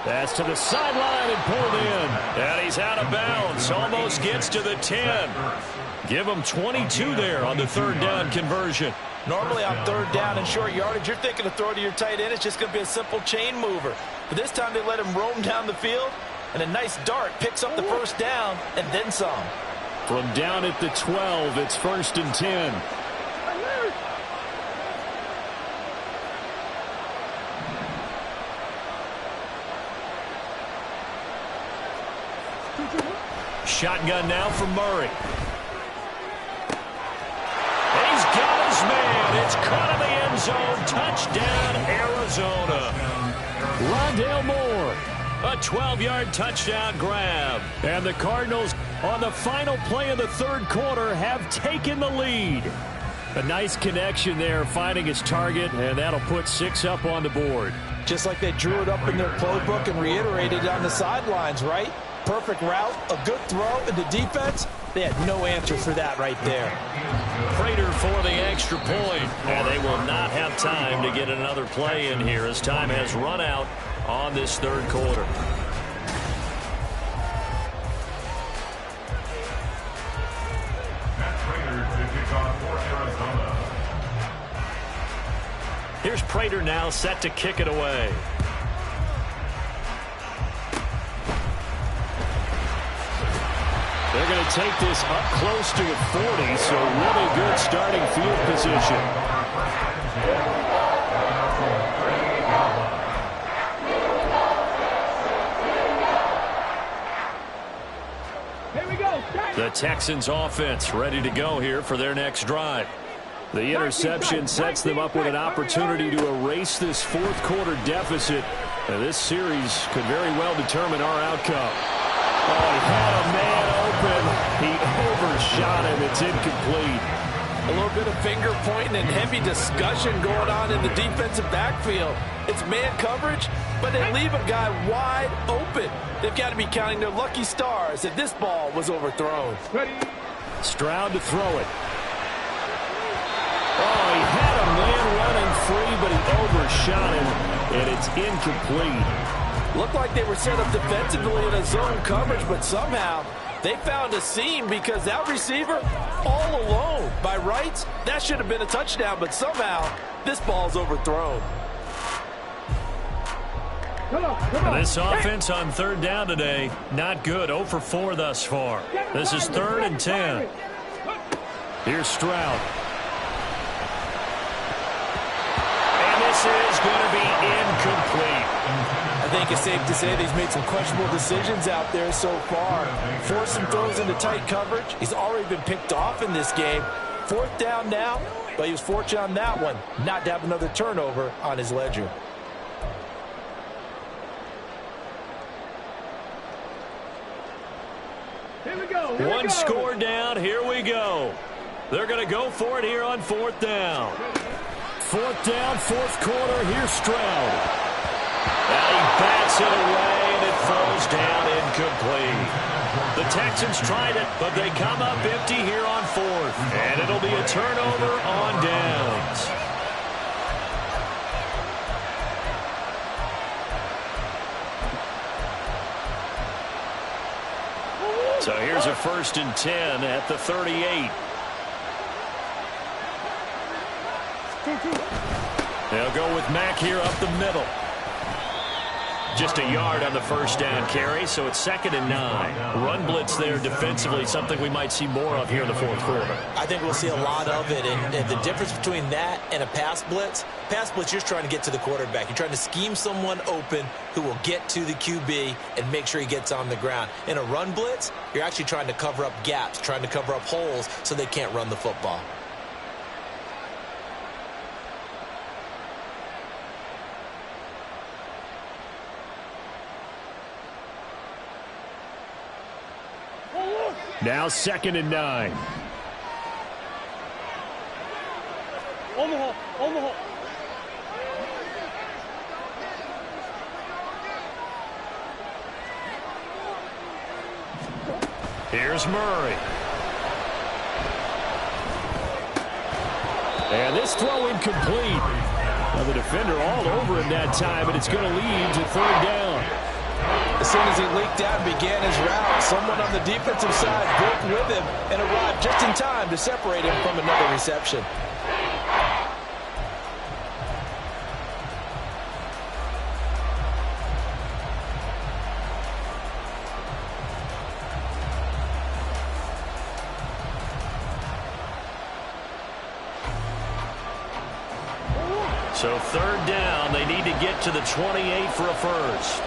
That's to the sideline and pulled in. And he's out of bounds. Almost gets to the 10. Give him 22 there on the 3rd down conversion. Normally on 3rd down and short yardage, you're thinking to throw to your tight end. It's just going to be a simple chain mover. But this time they let him roam down the field, and a nice dart picks up the 1st down and then some. From down at the 12, it's 1st and 10. Shotgun now from Murray. And he's got his man. It's caught in the end zone. Touchdown, Arizona. Rondale Moore, a 12-yard touchdown grab. And the Cardinals, on the final play of the 3rd quarter, have taken the lead. A nice connection there, finding his target, and that'll put 6 up on the board. Just like they drew it up in their playbook and reiterated on the sidelines, right? Perfect route, a good throw, and the defense, they had no answer for that right there. Prater for the extra point, and they will not have time to get another play in here as time has run out on this 3rd quarter. Matt Prater to kick off for Arizona. Here's Prater now set to kick it away. They're going to take this up close to the 40, so really good starting field position. Here we go. The Texans offense ready to go here for their next drive. The interception sets them up with an opportunity to erase this 4th quarter deficit. And this series could very well determine our outcome. Oh, he had a man open. He overshot him. It's incomplete. A little bit of finger pointing and heavy discussion going on in the defensive backfield. It's man coverage, but they leave a guy wide open. They've got to be counting their lucky stars if this ball was overthrown. Ready. Stroud to throw it. Oh, he had a man running free, but he overshot him, and it's incomplete. Looked like they were set up defensively in a zone coverage, but somehow they found a seam because that receiver all alone. By rights, that should have been a touchdown, but somehow this ball's overthrown. Come on. This offense on 3rd down today, not good. 0 for 4 thus far. This is 3rd and 10. Here's Stroud. And this is going to be incomplete. think it's safe to say that he's made some questionable decisions out there so far. Forced some throws into tight coverage. He's already been picked off in this game. 4th down now, but he was fortunate on that one not to have another turnover on his ledger. Here we go. One score down. Here we go. They're going to go for it here on 4th down. 4th down, 4th quarter. Here's Stroud. And he bats it away, and it falls down incomplete. The Texans tried it, but they come up empty here on 4th. And it'll be a turnover on downs. So here's a 1st and 10 at the 38. They'll go with Mack here up the middle. Just a yard on the 1st down carry, so it's 2nd and 9. Run blitz there defensively, something we might see more of here in the 4th quarter. I think we'll see a lot of it, and the difference between that and a pass blitz, you're just trying to get to the quarterback. You're trying to scheme someone open who will get to the QB and make sure he gets on the ground. In a run blitz, you're actually trying to cover up gaps, trying to cover up holes so they can't run the football. Now 2nd and 9. Omaha. Here's Murray. And this throw incomplete. Now the defender all over him that time, but it's going to lead to 3rd down. As soon as he leaked out and began his route, someone on the defensive side broke with him and arrived just in time to separate him from another reception. So 3rd down, they need to get to the 28 for a 1st.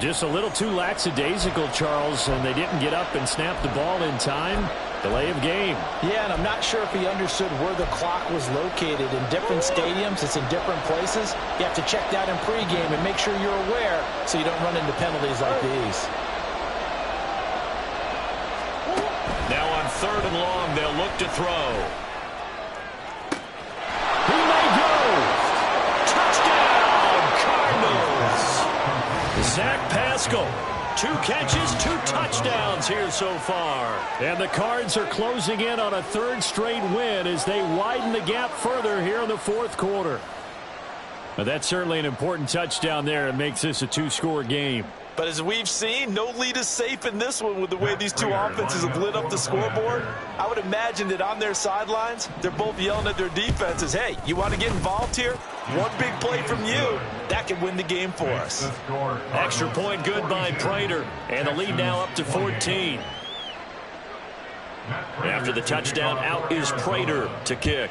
Just a little too lackadaisical, Charles, and they didn't get up and snap the ball in time. Delay of game. Yeah, and I'm not sure if he understood where the clock was located. In different stadiums, it's in different places. You have to check that in pregame and make sure you're aware so you don't run into penalties like these. Now on 3rd and long, they'll look to throw. He may go. Touchdown, Cardinals. Zach Pascal, 2 catches, 2 touchdowns here so far. And the Cards are closing in on a 3rd straight win as they widen the gap further here in the 4th quarter. But that's certainly an important touchdown there. It makes this a 2-score game. But as we've seen, no lead is safe in this one with the way these two offenses have lit up the scoreboard. I would imagine that on their sidelines, they're both yelling at their defenses, hey, you want to get involved here? One big play from you, that could win the game for us. Extra point good by Prater, and the lead now up to 14. After the touchdown, out is Prater to kick.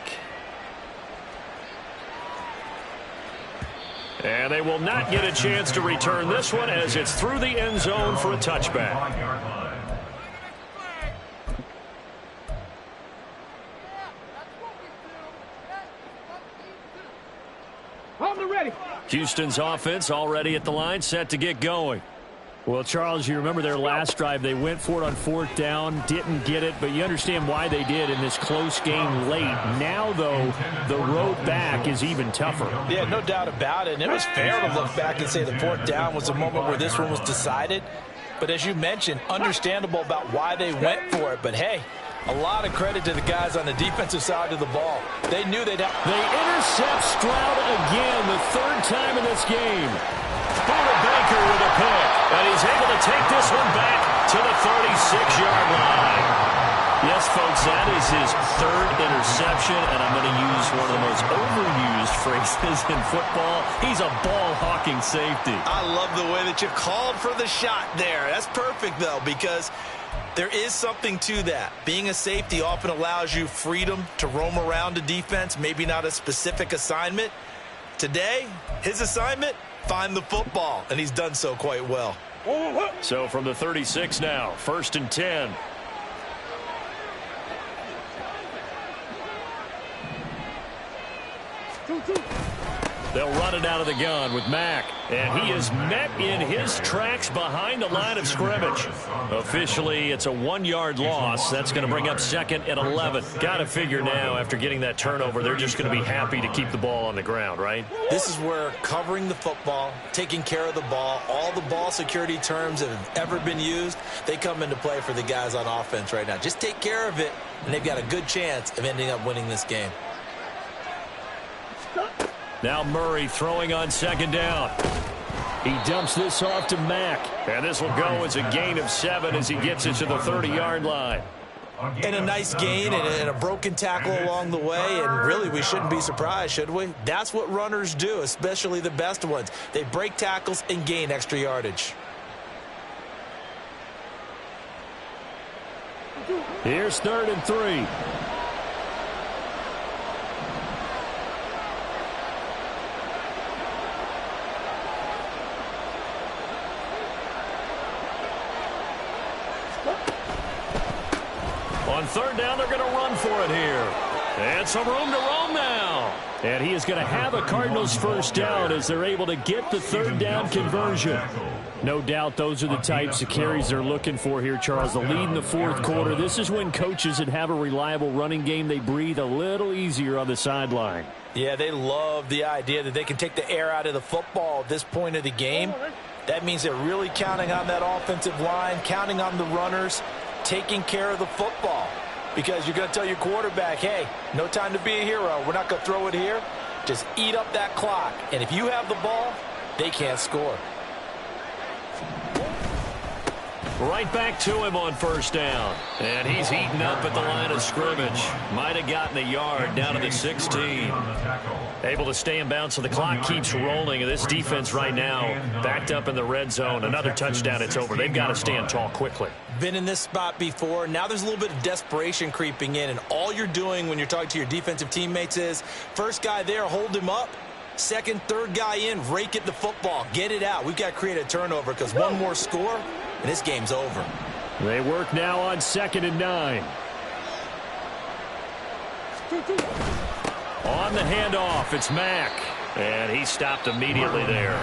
And they will not get a chance to return this one as it's through the end zone for a touchback. Ready. Houston's offense already at the line, set to get going. Well, Charles, you remember their last drive. They went for it on 4th down, didn't get it, but you understand why they did in this close game late. Now, though, the road back is even tougher. Yeah, no doubt about it. And it was fair to look back and say the 4th down was the moment where this one was decided. But as you mentioned, understandable about why they went for it. But, hey, a lot of credit to the guys on the defensive side of the ball. They knew they'd have. They intercept Stroud again, the 3rd time in this game. Buda Baker with a pick, and he's able to take this one back to the 36-yard line. Yes, folks, that is his 3rd interception, and I'm going to use one of the most overused phrases weaknesses in football. He's a ball-hawking safety. I love the way that you called for the shot there. That's perfect, though, because there is something to that. Being a safety often allows you freedom to roam around a defense, maybe not a specific assignment. Today, his assignment, find the football, and he's done so quite well. So from the 36 now, 1st and 10. They'll run it out of the gun with Mack. And he is met in his tracks behind the line of scrimmage. Officially, it's a 1-yard loss. That's going to bring up 2nd and 11. Got to figure now, after getting that turnover, they're just going to be happy to keep the ball on the ground, right? This is where covering the football, taking care of the ball, all the ball security terms that have ever been used, they come into play for the guys on offense right now. Just take care of it, and they've got a good chance of ending up winning this game. Now Murray throwing on 2nd down. He dumps this off to Mack. And this will go as a gain of 7 as he gets it to the 30-yard line. And a nice gain and a broken tackle along the way, and really we shouldn't be surprised, should we? That's what runners do, especially the best ones. They break tackles and gain extra yardage. Here's 3rd and 3. On 3rd down, they're going to run for it here. And some room to roam now. And he is going to have a Cardinals 1st down as they're able to get the 3rd down conversion. No doubt those are the types of carries they're looking for here, Charles. The lead in the 4th quarter. This is when coaches that have a reliable running game, they breathe a little easier on the sideline. Yeah, they love the idea that they can take the air out of the football at this point of the game. That means they're really counting on that offensive line, counting on the runners, taking care of the football, because you're going to tell your quarterback, hey, no time to be a hero. We're not going to throw it here. Just eat up that clock. And if you have the ball, they can't score. Right back to him on 1st down. And he's eaten up at the line of scrimmage. Might have gotten a yard down to the 16. Able to stay in bounds, so the clock keeps rolling. And this defense right now backed up in the red zone. Another touchdown, it's over. They've got to stand tall quickly. Been in this spot before. Now there's a little bit of desperation creeping in. And all you're doing when you're talking to your defensive teammates is, first guy there, hold him up. 2nd, 3rd guy in, rake at the football. Get it out. We've got to create a turnover because one more score, and this game's over. They work now on 2nd and 9. On the handoff, it's Mack. And he stopped immediately there.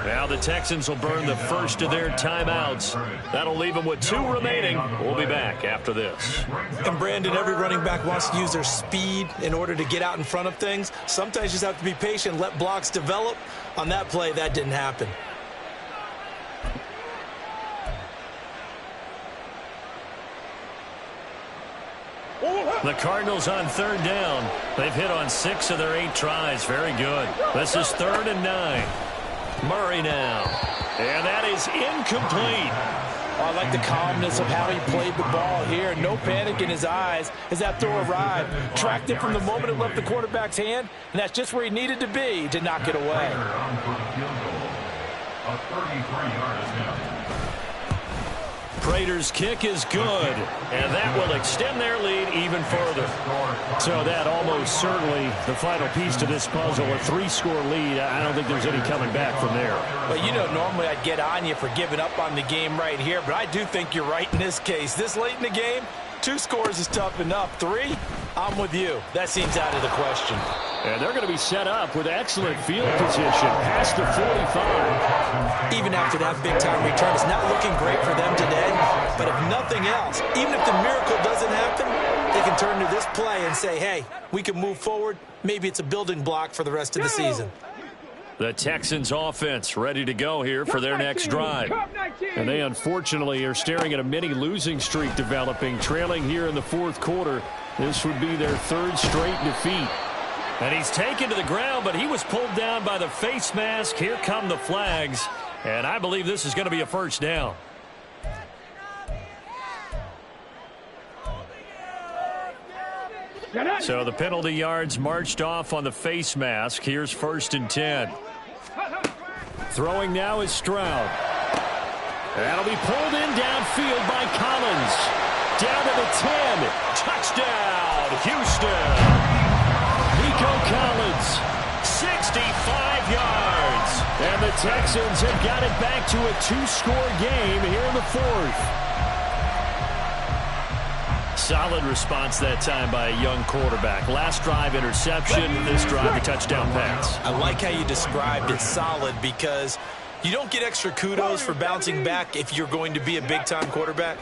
Now the Texans will burn the first of their timeouts. That'll leave them with 2 remaining. We'll be back after this. And Brandon, every running back wants to use their speed in order to get out in front of things. Sometimes you just have to be patient, let blocks develop. On that play, that didn't happen. The Cardinals on 3rd down. They've hit on 6 of their 8 tries. Very good. This is 3rd and 9. Murray now. And that is incomplete. Oh, I like the calmness of how he played the ball here. No panic in his eyes as that throw arrived. Tracked it from the moment it left the quarterback's hand, and that's just where he needed to be to knock it away. Prater's kick is good, and that will extend their lead even further. So that almost certainly the final piece to this puzzle, a 3-score lead. I don't think there's any coming back from there. But you know, normally I'd get on you for giving up on the game right here, but I do think you're right in this case. This late in the game, 2 scores is tough enough. 3, I'm with you. That seems out of the question. And they're going to be set up with excellent field position past the 45. Even after that big-time return, it's not looking great for them today. But if nothing else, even if the miracle doesn't happen, they can turn to this play and say, hey, we can move forward. Maybe it's a building block for the rest of the season. The Texans offense ready to go here for their next drive. And they unfortunately are staring at a mini losing streak developing, trailing here in the 4th quarter. This would be their 3rd straight defeat. And he's taken to the ground, but he was pulled down by the face mask. Here come the flags. And I believe this is going to be a 1st down. So the penalty yards marched off on the face mask. Here's 1st and 10. Throwing now is Stroud. That'll be pulled in downfield by Collins. Down to the 10. Touchdown, Houston. Nico Collins, 65 yards. And the Texans have got it back to a 2-score game here in the 4th. Solid response that time by a young quarterback. Last drive, interception. This drive, a touchdown pass. I like how you described it, solid, because you don't get extra kudos for bouncing back if you're going to be a big-time quarterback.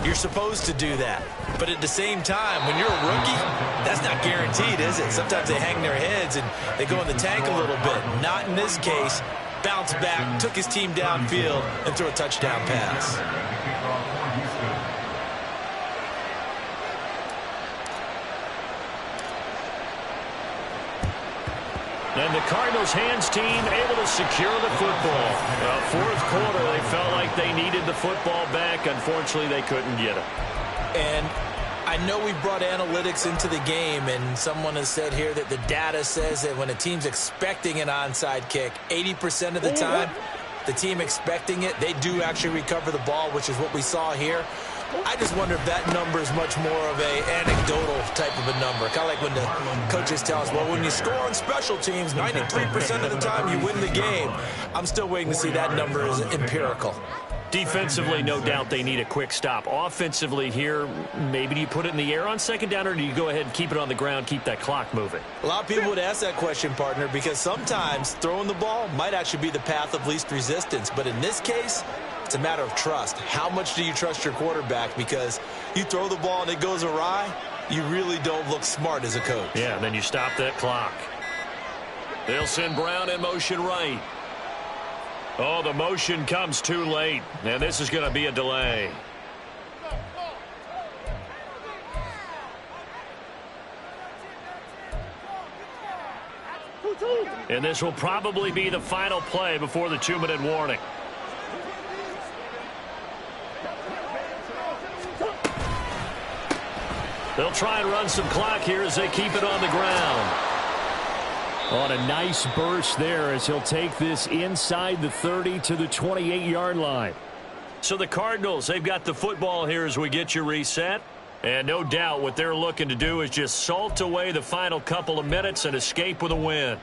You're supposed to do that. But at the same time, when you're a rookie, that's not guaranteed, is it? Sometimes they hang their heads and they go in the tank a little bit. Not in this case. Bounced back, took his team downfield, and threw a touchdown pass. And the Cardinals' hands team able to secure the football. Well, 4th quarter, they felt like they needed the football back. Unfortunately, they couldn't get it. And I know we brought analytics into the game, and someone has said here that the data says that when a team's expecting an onside kick, 80% of the time, the team expecting it, they do actually recover the ball, which is what we saw here. I just wonder if that number is much more of a anecdotal type of a number. Kind of like when the coaches tell us, well, when you score on special teams, 93% of the time you win the game. I'm still waiting to see that number is empirical. Defensively, no doubt they need a quick stop. Offensively here, maybe do you put it in the air on 2nd down, or do you go ahead and keep it on the ground, keep that clock moving? A lot of people would ask that question, partner, because sometimes throwing the ball might actually be the path of least resistance. But in this case, it's a matter of trust. How much do you trust your quarterback? Because you throw the ball and it goes awry, you really don't look smart as a coach. Yeah, and then you stop that clock. They'll send Brown in motion right. Oh, the motion comes too late, and this is going to be a delay. And this will probably be the final play before the 2-minute warning. They'll try and run some clock here as they keep it on the ground. On a nice burst there as he'll take this inside the 30 to the 28-yard line. So the Cardinals, they've got the football here as we get you reset. And no doubt what they're looking to do is just salt away the final couple of minutes and escape with a win.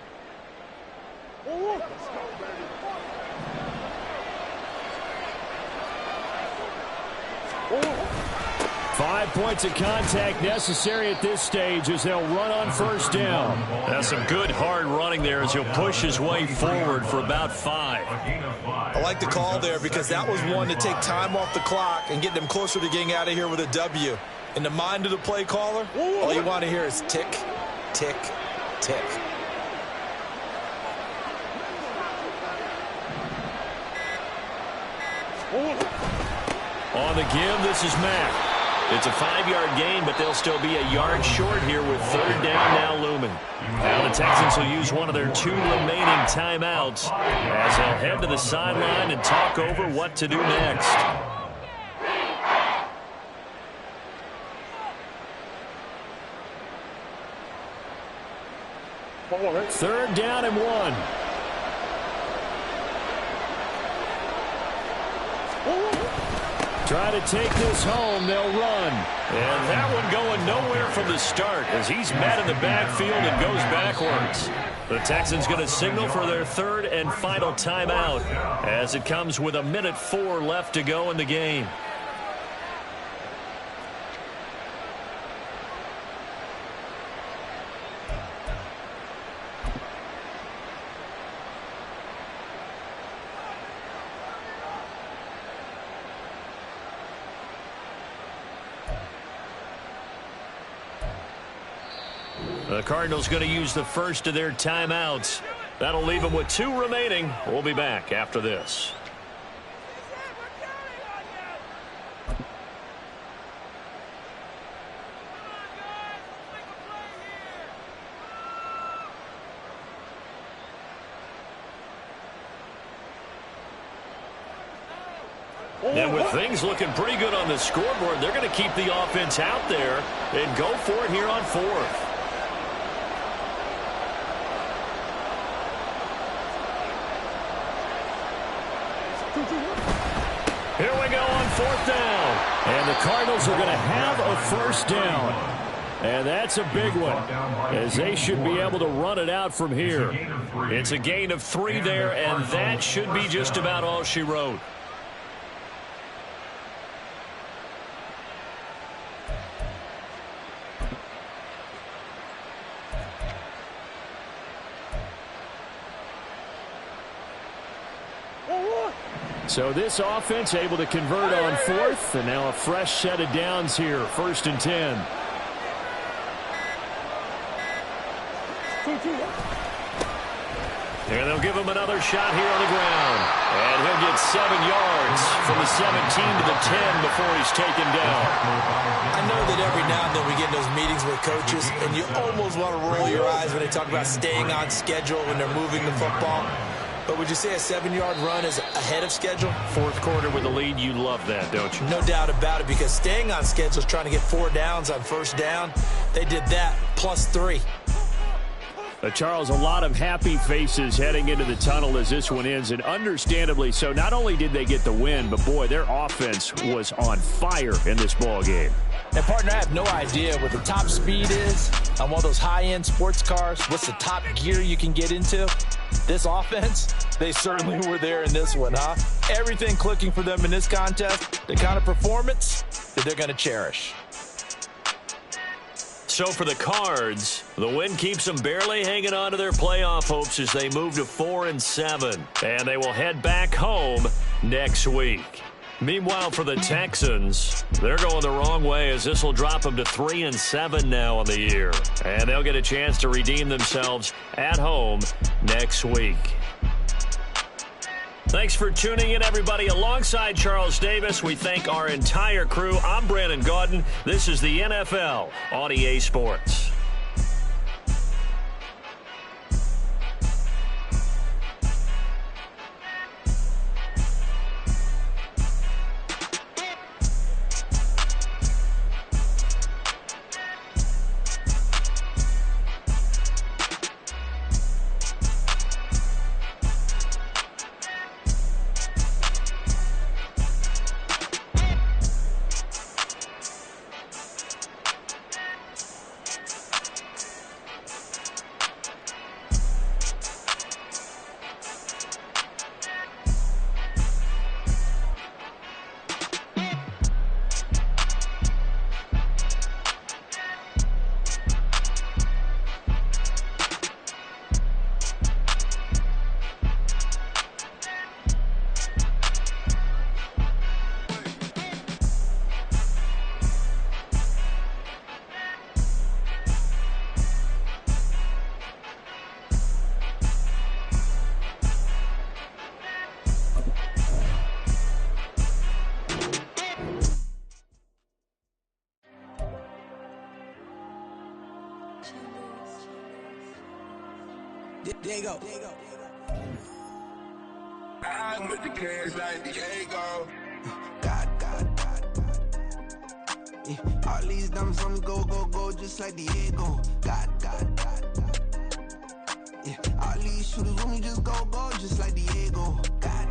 5 points of contact necessary at this stage as they'll run on 1st down. That's some good hard running there as he'll push his way forward for about 5. I like the call there because that was one to take time off the clock and get them closer to getting out of here with a W. In the mind of the play caller, all you want to hear is tick, tick, tick. On the give, this is Mack. It's a 5-yard gain, but they'll still be a yard short here with 3rd down now looming. Now the Texans will use one of their 2 remaining timeouts as they'll head to the sideline and talk over what to do next. Third down and 1. Try to take this home, they'll run. And that one going nowhere from the start as he's met in the backfield and goes backwards. The Texans going to signal for their 3rd and final timeout as it comes with 1:04 left to go in the game. The Cardinals going to use the first of their timeouts. That'll leave them with 2 remaining. We'll be back after this. And with things looking pretty good on the scoreboard, they're going to keep the offense out there and go for it here on fourth. Here we go on fourth down. And the Cardinals are going to have a first down. And that's a big one, as they should be able to run it out from here. It's a gain of 3 there, and that should be just about all she wrote. So this offense able to convert on fourth, and now a fresh set of downs here, 1st and 10. And they'll give him another shot here on the ground. And he'll get 7 yards from the 17 to the 10 before he's taken down. I know that every now and then we get in those meetings with coaches, and you almost want to roll your eyes when they talk about staying on schedule when they're moving the football. But would you say a 7-yard run is ahead of schedule? Fourth quarter with a lead, you love that, don't you? No doubt about it, because staying on schedule is trying to get 4 downs on first down. They did that, plus 3. Charles, a lot of happy faces heading into the tunnel as this one ends, and understandably so. Not only did they get the win, but, boy, their offense was on fire in this ball game. And, partner, I have no idea what the top speed is on one of those high-end sports cars. What's the top gear you can get into? This offense, they certainly were there in this one, huh? Everything clicking for them in this contest, the kind of performance that they're going to cherish. So for the Cards, the win keeps them barely hanging on to their playoff hopes as they move to 4-7. And they will head back home next week. Meanwhile, for the Texans, they're going the wrong way as this will drop them to 3-7 now on the year. And they'll get a chance to redeem themselves at home next week. Thanks for tuning in, everybody. Alongside Charles Davis, we thank our entire crew. I'm Brandon Gaudin. This is the NFL on EA Sports. Diego. I'm with the cash like Diego. God. Yeah. All these dumps on me go, just like Diego. God. Yeah. All these shooters on me just go, just like Diego. God.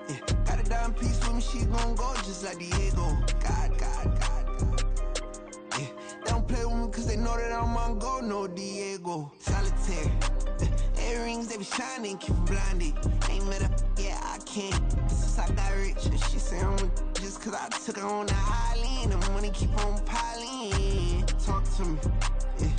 Yeah. Got a dime piece with me, she gon' go just like Diego. God. Yeah. They don't play with me cause they know that I'm on go, no Diego. Solitaire. Earrings, they be shining, keep blinded. Ain't met up, yeah, I can't. Since I got rich, she say I'm just cause I took her on the island. The money keep on piling. Talk to me, yeah.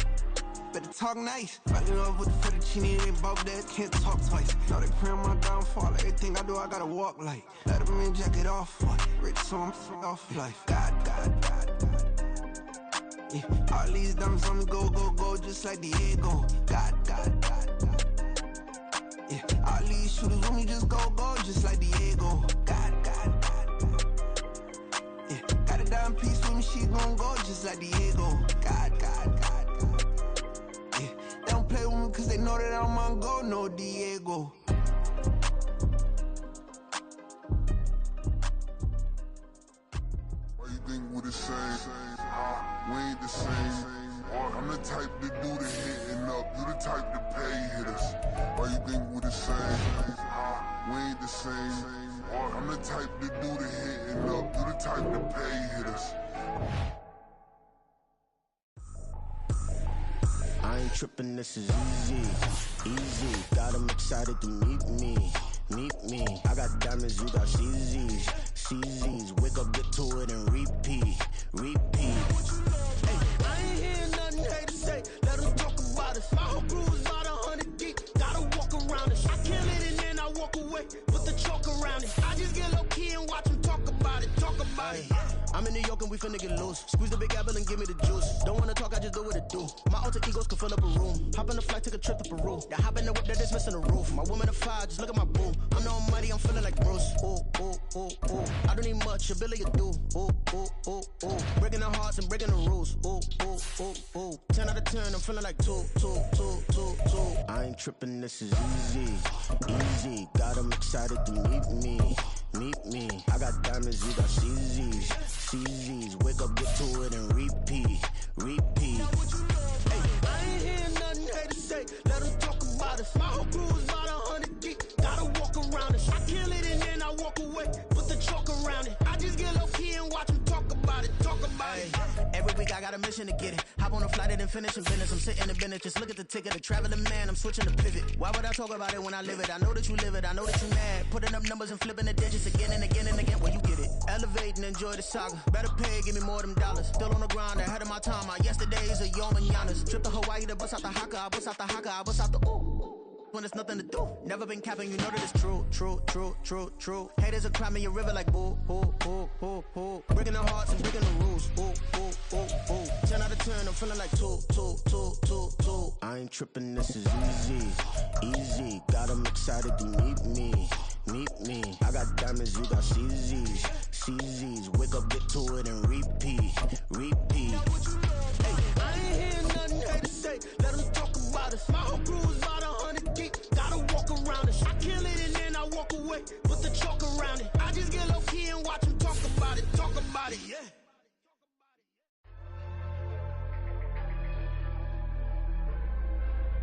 Better talk nice. Fucking up with the fettuccine, they both that can't talk twice. Know they pray on my downfall. Everything I do, I gotta walk like. Let them in, jacket off. Rich, so I'm off life. God. Yeah. All these dumps on me go, just like Diego. God. Yeah. All these shooters on me just go, just like Diego. God. Yeah. Got a dime piece with me, she gon' go just like Diego. God. Yeah. They don't play with me cause they know that I'm on go, no Diego. We ain't the same. I'm the type to do the hitting up. You the type to pay hitters. Why you think we the same? We ain't the same. I'm the type to do the hitting up. You the type to pay hitters. I ain't tripping, this is easy, easy. Got them excited to meet me. I got diamonds, you got CZs, CZs. Wake up, get to it, and repeat. Hey, I ain't hearing nothing haters say. Let them talk about us. My whole crew is about 100 deep. Gotta walk around it. I kill it and then I walk away. Put the chalk around it. I just get low key and watch them talk about it. I'm in New York and we finna get loose. Squeeze the big apple and give me the juice. Don't wanna talk, I just do what it do. My alter egos can fill up a room. Hop on the flight, take a trip to Peru. Yeah, hop in the whip that is missing the roof. My woman a fire, just look at my boo. I'm the almighty, I'm feeling like Bruce. Ooh. I don't need much, ability to do. Ooh. Breaking the hearts and breaking the rules. Ooh. 10 out of 10, I'm feeling like 2. I ain't tripping, this is easy. Got them excited to meet me. I got diamonds, you got CZs. Wake up, get to it, and repeat. Hey, I ain't hearing nothing haters say. Let them talk about us. My whole crew is about 100 deep. Gotta walk around it. I kill it and then I walk away. Put the chalk around it. I just get low key and watch them talk about it. Every week I got a mission to get it. Hop on a flight and then finish in business. I'm sitting in business, just look at the ticket. A traveling man, I'm switching to pivot. Why would I talk about it when I live it? I know that you live it, I know that you mad. Putting up numbers and flipping the digits again and again and again. Well, you get it. Elevate and enjoy the saga. Better pay, give me more them dollars. Still on the grind, ahead of my time. My yesterdays are yo mananas. Trip to Hawaii to bust out the haka. I bust out the haka, I bust out the ooh. When there's nothing to do. Never been capping, you know that it's true. Haters are climbing your river like boo. Breaking the hearts and breaking the rules. Ooh. 10 out of 10, I'm feeling like 2. I ain't tripping, this is easy. Got them excited to meet me. I got diamonds, you got CZs. Wake up, get to it, and repeat. Hey, I ain't hearing nothing haters say. Let them talk about us. My whole crew is about 100 deep. Gotta walk around it. I kill it and then I walk away. Put the chalk around it. I just get